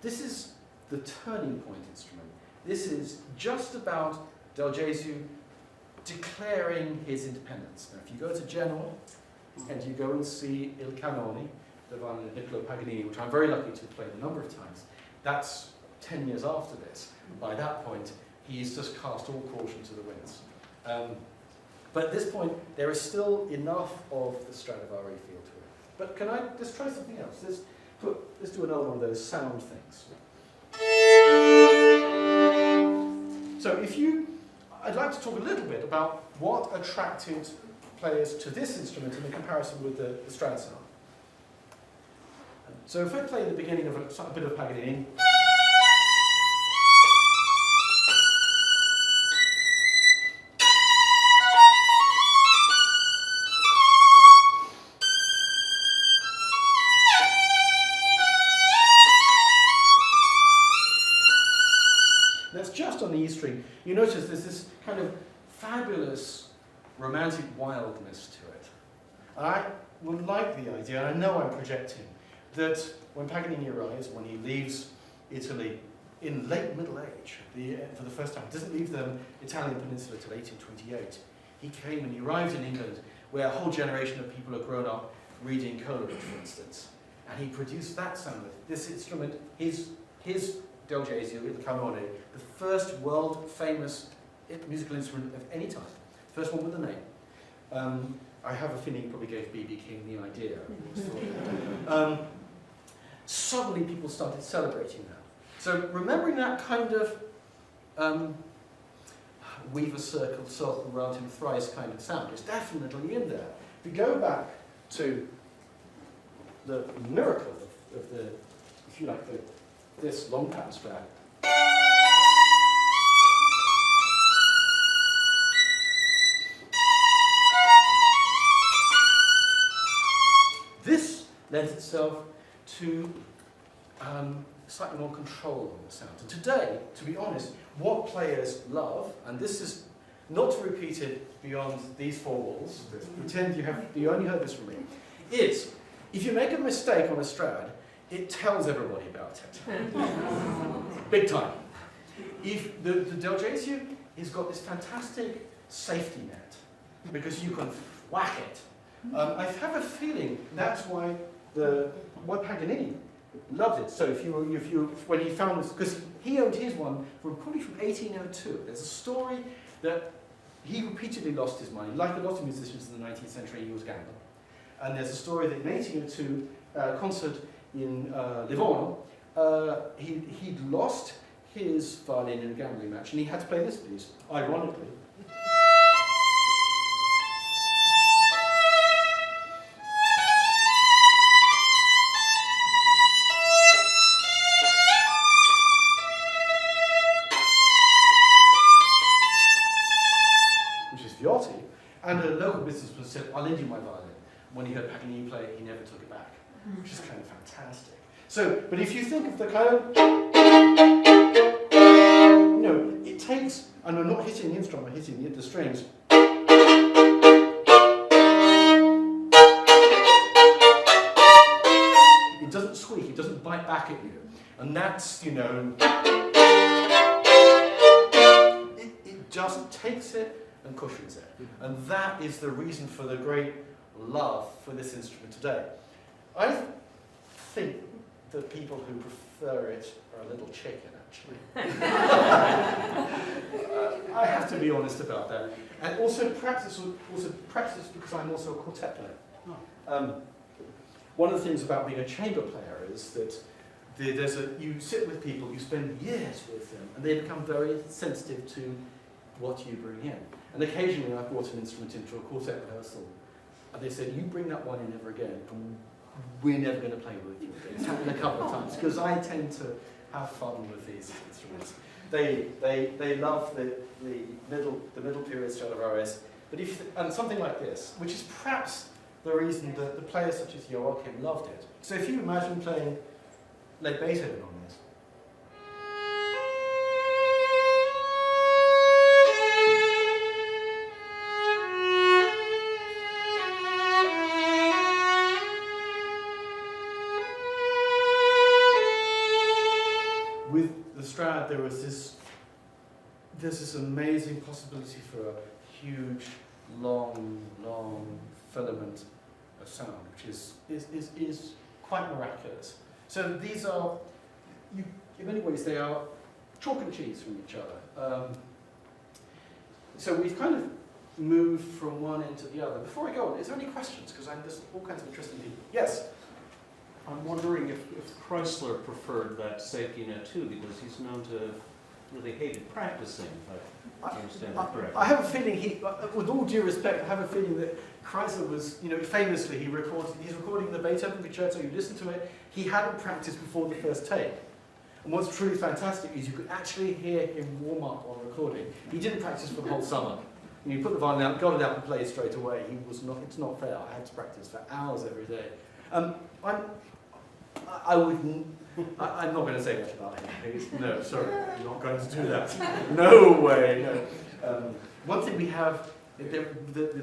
This is the turning point instrument. This is just about Del Gesù declaring his independence. Now, if you go to Genoa and you go and see Il Cannone, the violin of Niccolo Paganini, which I'm very lucky to have played a number of times, that's 10 years after this. By that point, he's just cast all caution to the winds. But at this point, there is still enough of the Stradivari feel to it. But can I just try something else? Let's do another one of those sound things. So I'd like to talk a little bit about what attracted players to this instrument in the comparison with the Strad sound. So if I play the beginning of a bit of Paganini, on the E string, you notice there's this kind of fabulous romantic wildness to it. And I would like the idea, and I know I'm projecting, that when Paganini arrives, when he leaves Italy in late middle age for the first time, he doesn't leave the Italian peninsula till 1828. He came and he arrived in England, where a whole generation of people have grown up reading Coolidge, for instance. And he produced that sound with this instrument, his Del Gesù, Il Cannone, the first world-famous musical instrument of any type. First one with a name. I have a feeling he probably gave B.B. King the idea. Suddenly people started celebrating that. So remembering that kind of weave a circle around him thrice kind of sound is definitely in there. If you go back to the miracle of the, if you like, this long pattern Strad. This lends itself to slightly more control on the sound. And today, to be honest, what players love, and this is not to repeat it beyond these four walls, pretend you only heard this from me, is if you make a mistake on a Strad, it tells everybody about it. Big time. If the Delgatium has got this fantastic safety net, because you can whack it. I have a feeling that's why Paganini loved it. So when he found this, because he owned his one probably from 1802. There's a story that he repeatedly lost his money. Like a lot of musicians in the 19th century, he was gambling. And there's a story that in 1802, concert in Livorno, he'd lost his violin in a gambling match, and he had to play this piece, ironically. Which is Viotti, and a local businessman said, "I'll lend you my violin." When he heard Paganini play it, he never took it back, which is kind of fantastic. So, but if you think of the kind of, it takes, and I'm not hitting the instrument, I'm hitting the strings. It doesn't squeak, it doesn't bite back at you. And that's, it just takes it and cushions it. And that is the reason for the great love for this instrument today. I think the people who prefer it are a little chicken, actually. I have to be honest about that. And also practice because I'm also a quartet player. One of the things about being a chamber player is that you sit with people, you spend years with them, and they become very sensitive to what you bring in. And occasionally I've brought an instrument into a quartet rehearsal, and they said, "You bring that one in ever again, and we're never going to play with you." It's happened a couple of times, because I tend to have fun with these instruments. They love the middle period Stradivarius, but and something like this, which is perhaps the reason that the players such as Joachim loved it. So if you imagine playing like Beethoven on this, Strad, there's this amazing possibility for a huge, long filament of sound, which is quite miraculous. So these are, in many ways, they are chalk and cheese from each other. So we've kind of moved from one end to the other. Before I go on, is there any questions? Because there's all kinds of interesting people. Yes. I'm wondering if Chrysler preferred that Sekina too, because he's known to have really hated practicing, if I understand that correctly. I have a feeling with all due respect, I have a feeling that Chrysler was, famously he's recording the Beethoven concerto, you listen to it, he hadn't practiced before the first take. And what's truly fantastic is you could actually hear him warm up on recording. He didn't practice for the whole summer. You put the violin out, got it out and played straight away. It's not fair. I had to practice for hours every day. I'm not going to say much about him. No, sorry, I'm not going to do that. No way. No. One thing we have, the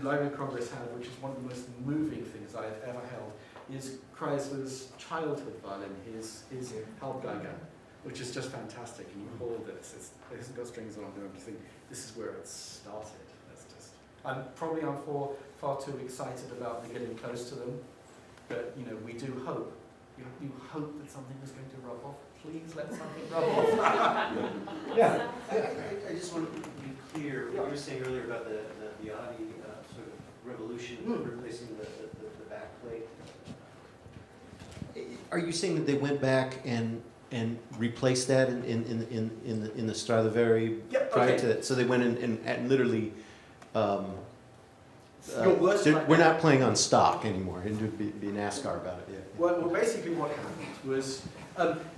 Library of Congress have, which is one of the most moving things I've ever held, is Chrysler's childhood violin, his Hauptgeiger, which is just fantastic. And you hold this, it hasn't got strings on there, and you think, this is where it started. I'm far too excited about getting close to them, but we do hope. You hope that something is going to rub off. Please let something rub off. Yeah. I just want to be Peter, what you were saying earlier about the Viotti sort of revolution, replacing the back plate. Are you saying that they went back and replaced that in the Stradivari prior to that? So they went in and literally. We're not playing on stock anymore. And to be NASCAR about it. Yeah. Well, basically what happened was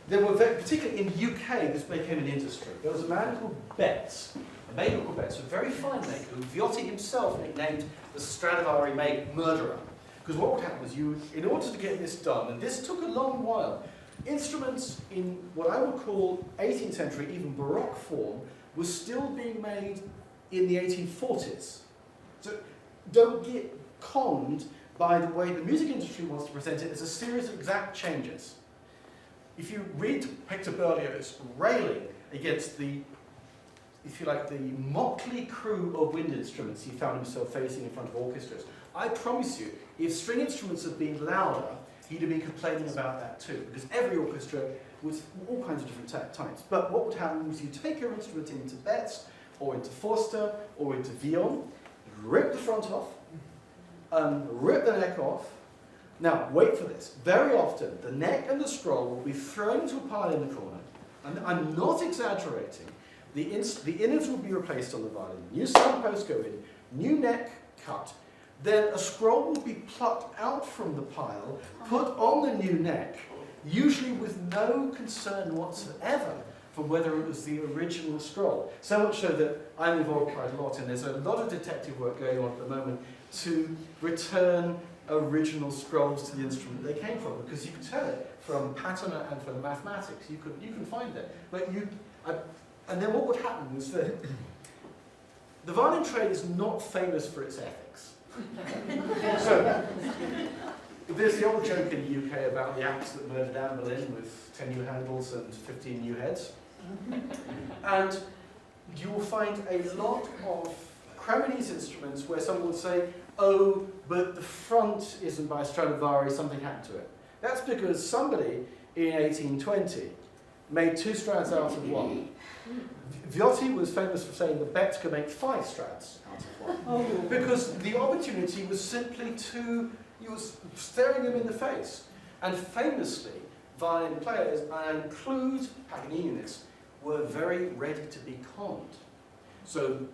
there were particularly in the UK this became an industry. There was a man called Betts, a maker called Betts, a very fine maker who Viotti himself nicknamed the Stradivari make murderer. Because what would happen was in order to get this done, and this took a long while, instruments in what I would call 18th century, even Baroque form, were still being made in the 1840s. So don't get conned by the way the music industry wants to present it as a series of exact changes. If you read Hector Berlioz's railing against the, if you like, the motley crew of wind instruments he found himself facing in front of orchestras, I promise you, if string instruments had been louder, he'd have been complaining about that too, because every orchestra was all kinds of different types. But what would happen was you take your instrument into Betts, or into Forster, or into Vion, rip the front off, rip the neck off. Now, wait for this. Very often, the neck and the scroll will be thrown into a pile in the corner, and I'm not exaggerating. The innards will be replaced on the violin, new sound posts go in, new neck cut, then a scroll will be plucked out from the pile, put on the new neck, usually with no concern whatsoever for whether it was the original scroll. So much so that I'm involved quite a lot, and there's a lot of detective work going on at the moment to return original scrolls to the instrument they came from, because you can tell it from pattern and from mathematics. You can find it. But and then what would happen was that the violin trade is not famous for its ethics. So there's the old joke in the UK about the axe that murdered Anne Boleyn with 10 new handles and 15 new heads. And you will find a lot of Cremonese instruments where someone will say, oh, but the front isn't by Stradivari, something happened to it. That's because somebody in 1820 made 2 strads out of 1. Viotti was famous for saying that Betts could make 5 strads out of 1. Because the opportunity was simply he was staring them in the face. And famously, violin players, and I include Paganini in this, were very ready to be conned. So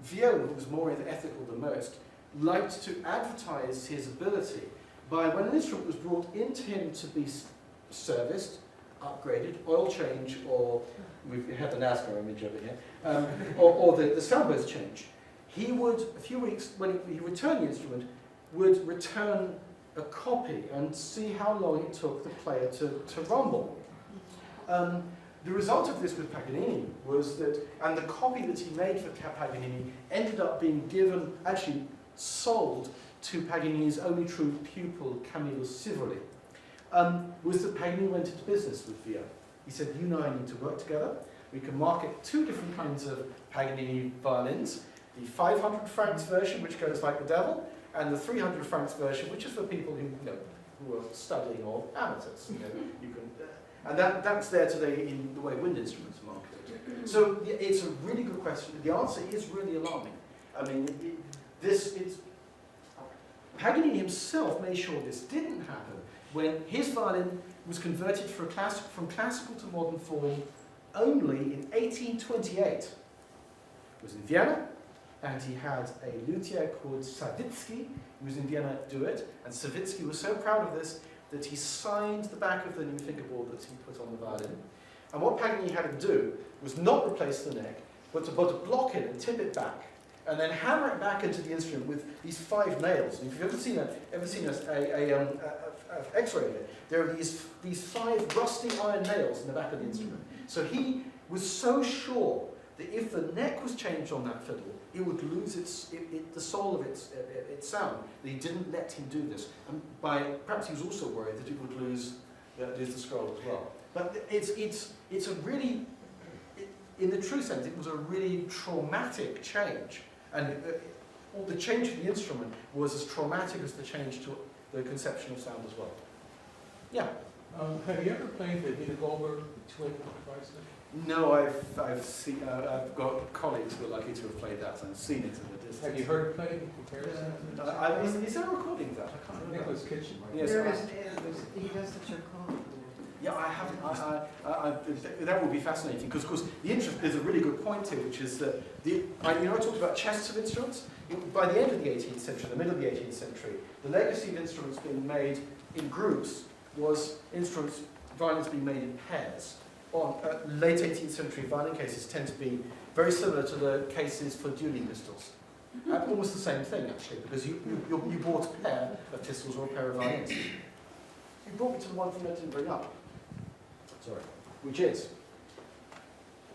Viola, who was more ethical than most, liked to advertise his ability by, when an instrument was brought into him to be serviced, upgraded, oil change, or we have the NASCAR image over here, or the sound post change, he would, a few weeks, when he returned the instrument, would return a copy and see how long it took the player to rumble. The result of this with Paganini was that, and the copy that he made for Paganini ended up being given, actually sold to Paganini's only true pupil, Camillo Sivoli, was that Paganini went into business with Weir. He said, you and I need to work together. We can market 2 different kinds of Paganini violins, the 500 francs version, which goes like the devil, and the 300 francs version, which is for people who are studying or amateurs. You can, and that's there today in the way wind instruments are marketed. So it's a really good question. The answer is really alarming. I mean, Paganini himself made sure this didn't happen when his violin was converted from classical to modern form only in 1828. It was in Vienna, and he had a luthier called Sawicki, who was in Vienna, do it, and Sawicki was so proud of this that he signed the back of the new fingerboard that he put on the violin. And what Paganini had to do was not replace the neck, but to put a block in and tip it back, and then hammer it back into the instrument with these 5 nails. And if you've ever seen an X-ray of it, there are these 5 rusty iron nails in the back of the instrument. So he was so sure that if the neck was changed on that fiddle, it would lose the soul of its sound. That he didn't let him do this, and perhaps he was also worried that it would lose the scroll as well. But it's a really, in the true sense, it was a really traumatic change, and the change to the instrument was as traumatic as the change to the conception of sound as well. Yeah. Have you ever played the Peter Goldberg twin Chrysler? No, I've seen. I've got colleagues who are lucky to have played that. I've seen it in the distance. Have you heard it played in comparison? Is there a recording of that? I can't remember. Nicholas Kitchen. Right? Yes, There is, he does such a call. Yeah, I haven't. That would be fascinating because, of course, there's a really good point here, which is that I talked about chests of instruments. By the end of the 18th century, the middle of the 18th century, the legacy of instruments being made in groups was violins being made in pairs. Late 18th century violin cases tend to be very similar to the cases for dueling pistols. Almost the same thing, actually, because you bought a pair of pistols or a pair of violins. You brought me to the one thing I didn't bring up. Sorry. Which is,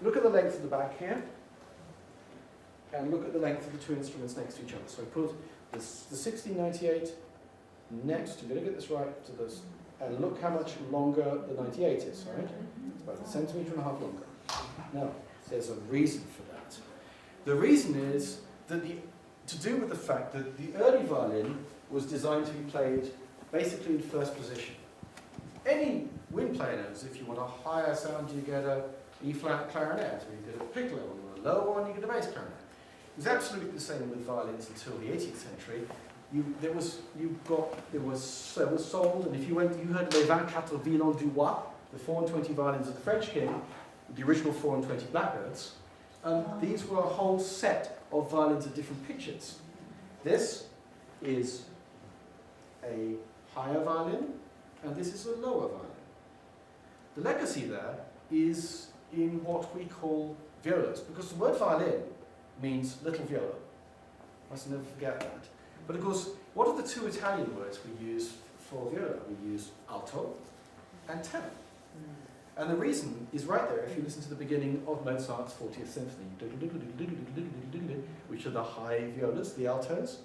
look at the length of the back here, and look at the length of the two instruments next to each other. So I put the 1698 next, I'm going to get this right, to this, and look how much longer the 98 is, right? It's about 1.5 centimetres longer. Now, there's a reason for that. The reason is that to do with the fact that the early violin was designed to be played basically in first position. Any wind player knows if you want a higher sound, you get a E-flat clarinet, or you get a piccolo, or a low one, you get a bass clarinet. It was absolutely the same with violins until the 18th century. There was sold, and if you heard Les 24 Violons du Roi, the 4 and 20 violins of the French king, the original 4 and 20 blackbirds. These were a whole set of violins at different pitches. This is a higher violin, and this is a lower violin. The legacy there is in what we call violas, because the word violin means little viola. Must never forget that. But of course, what are the two Italian words we use for viola? We use alto and tenor. And the reason is right there if you listen to the beginning of Mozart's 40th Symphony, which are the high violas, the altos,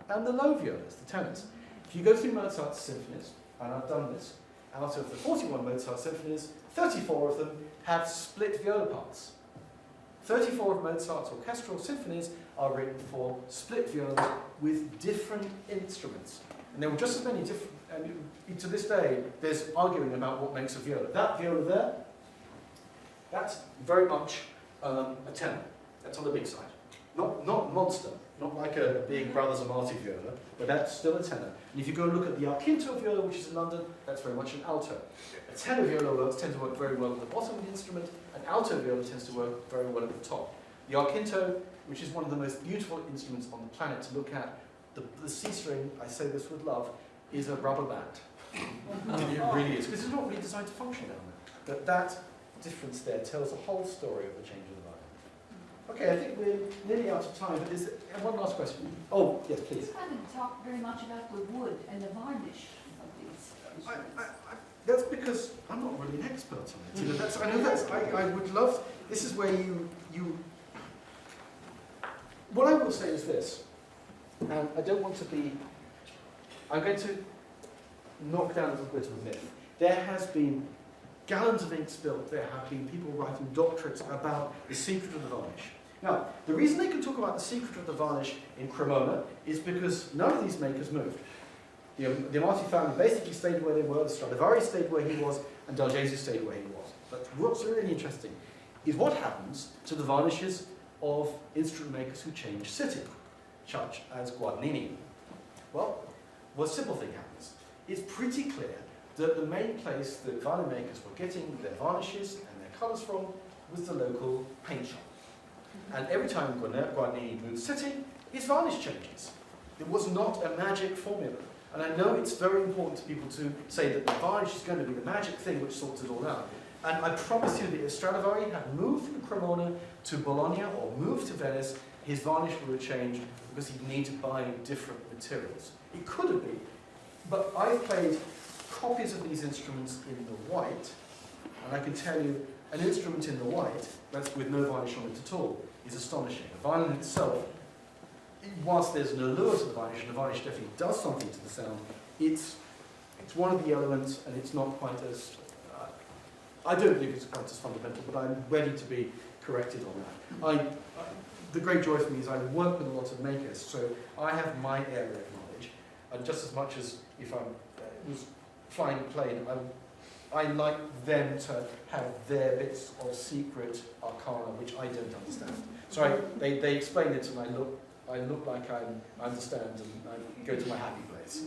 and the low violas, the tenors. If you go through Mozart's symphonies, and I've done this, out of the 41 Mozart symphonies, 34 of them have split viola parts. 34 of Mozart's orchestral symphonies are written for split violas with different instruments. And there were just as many different, and to this day, there's arguing about what makes a viola. That viola there, that's very much a tenor. That's on the big side. Not monster, not like a big Brothers Amati viola, but that's still a tenor. And if you go and look at the Arquinto viola, which is in London, that's very much an alto. A tenor viola tend to work very well at the bottom of the instrument, and alto viola tends to work very well at the top. The Arquinto, which is one of the most beautiful instruments on the planet to look at, the C string, I say this with love, is a rubber band. It really is, because it's not really designed to function down there. But that difference there tells the whole story of the change of the violin. Okay, I think we're nearly out of time, but is there one last question? Oh, yes, please. You haven't talked very much about the wood and the varnish of these. That's because I'm not really an expert on it. You know, I would love, this is where you, what I will say is this, and I don't want to be, I'm going to knock down a little bit of a myth. There has been gallons of ink spilt, there have been people writing doctorates about the secret of the varnish. Now, the reason they can talk about the secret of the varnish in Cremona is because none of these makers moved. The Amati family basically stayed where they were, the Stradivari stayed where he was, and Dalgesi stayed where he was. But what's really interesting is what happens to the varnishes of instrument makers who change city, such as Paganini. Well, a simple thing happens. It's pretty clear that the main place that violin makers were getting their varnishes and their colours from was the local paint shop. And every time Paganini moved city, his varnish changes. There was not a magic formula. And I know it's very important to people to say that the varnish is going to be the magic thing which sorts it all out. And I promise you that if Stradivari had moved from Cremona to Bologna or moved to Venice, his varnish would have changed because he'd need to buy different materials. It could have been. But I've played copies of these instruments in the white, and I can tell you, an instrument in the white, that's with no varnish on it at all, is astonishing. The violin itself, whilst there's an allure to the varnish, and the varnish definitely does something to the sound, it's one of the elements, and it's not quite as, I don't believe it's quite as fundamental, but I'm ready to be corrected on that. The great joy for me is I work with a lot of makers, so I have my area of knowledge, and just as much as if I was flying a plane, I like them to have their bits of secret arcana, which I don't understand. So they explain it, and I look like I understand, and I go to my happy place.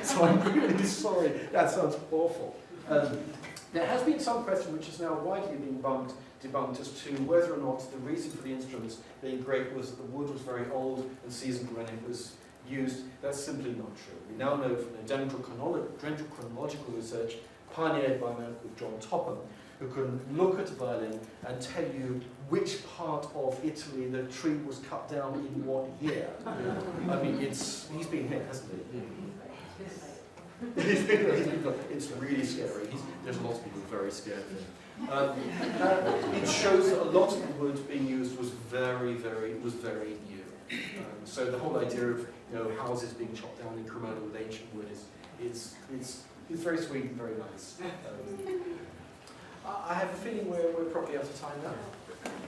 So I'm really sorry. That sounds awful. There has been some question, which is now widely being debunked, as to whether or not the reason for the instruments being great was that the wood was very old and seasoned when it was used. That's simply not true. We now know from the dendrochronological research pioneered by a man called John Topham, who can look at a violin and tell you which part of Italy the tree was cut down in what year. I mean, he's been hit, hasn't he? It's really scary. There's lots of people very scared of him. It shows that a lot of the wood being used was very new. So the whole idea of houses being chopped down in Cremona with ancient wood is very sweet and very nice. I have a feeling we're probably out of time now.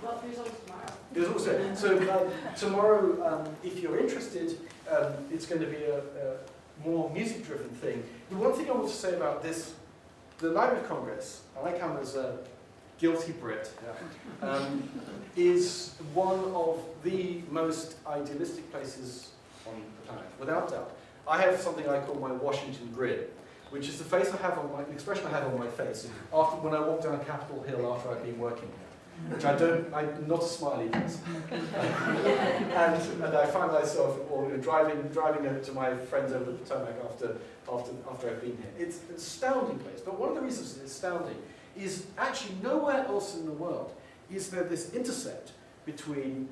Well, there's always tomorrow. There's also, so tomorrow, if you're interested, it's going to be a more music-driven thing. The one thing I want to say about this, the Library of Congress, and I come as a guilty Brit, is one of the most idealistic places on the planet, without doubt. I have something I call my Washington grin, which is the face I have on the expression I have on my face when I walk down Capitol Hill after I've been working here, which I'm not a smiley face. and I find myself driving to my friends over the Potomac after I've been here. It's an astounding place, but one of the reasons it's astounding is actually nowhere else in the world is there this intercept between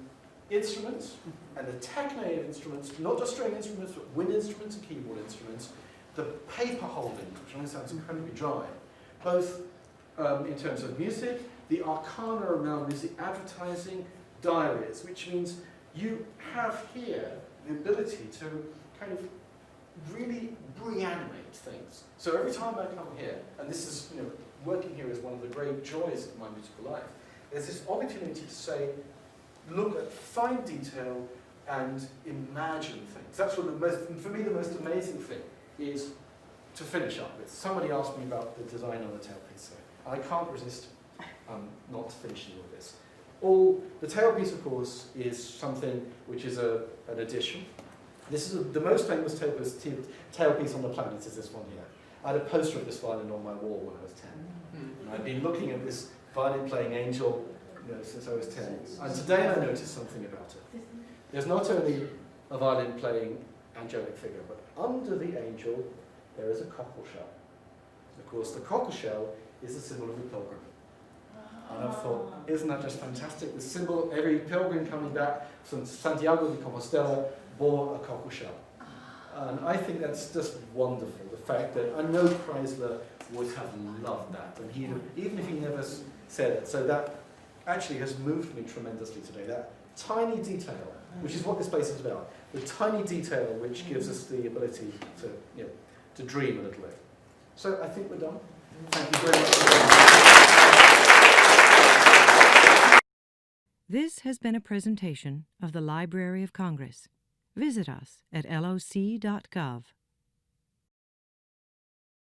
instruments and the techne of instruments, not just string instruments, but wind instruments and keyboard instruments, the paper holdings, which I know sounds incredibly dry, both in terms of music, the arcana around music, advertising, diaries, which means you have here the ability to kind of really reanimate things. So every time I come here, and this is, working here is one of the great joys of my musical life, there's this opportunity to say, look at fine detail and imagine things. That's what for me, the most amazing thing is to finish up with. Somebody asked me about the design on the tailpiece, so I can't resist not finishing with this. The tailpiece, of course, is something which is an addition. This is the most famous tailpiece on the planet is this one here. I had a poster of this violin on my wall when I was 10. And I've been looking at this violin playing angel since I was 10. And today I noticed something about it. There's not only a violin playing angelic figure, but under the angel there is a cockleshell. Of course, the cockleshell is the symbol of the pilgrim. And I thought, isn't that just fantastic? The symbol, every pilgrim coming back from Santiago de Compostela bore a cockleshell. And I think that's just wonderful, the fact that I know Chrysler would have loved that, and even if he never said it. So that actually has moved me tremendously today, that tiny detail, which is what this place is about, the tiny detail which gives us the ability to dream a little bit. So I think we're done. Thank you very much. This has been a presentation of the Library of Congress. Visit us at loc.gov.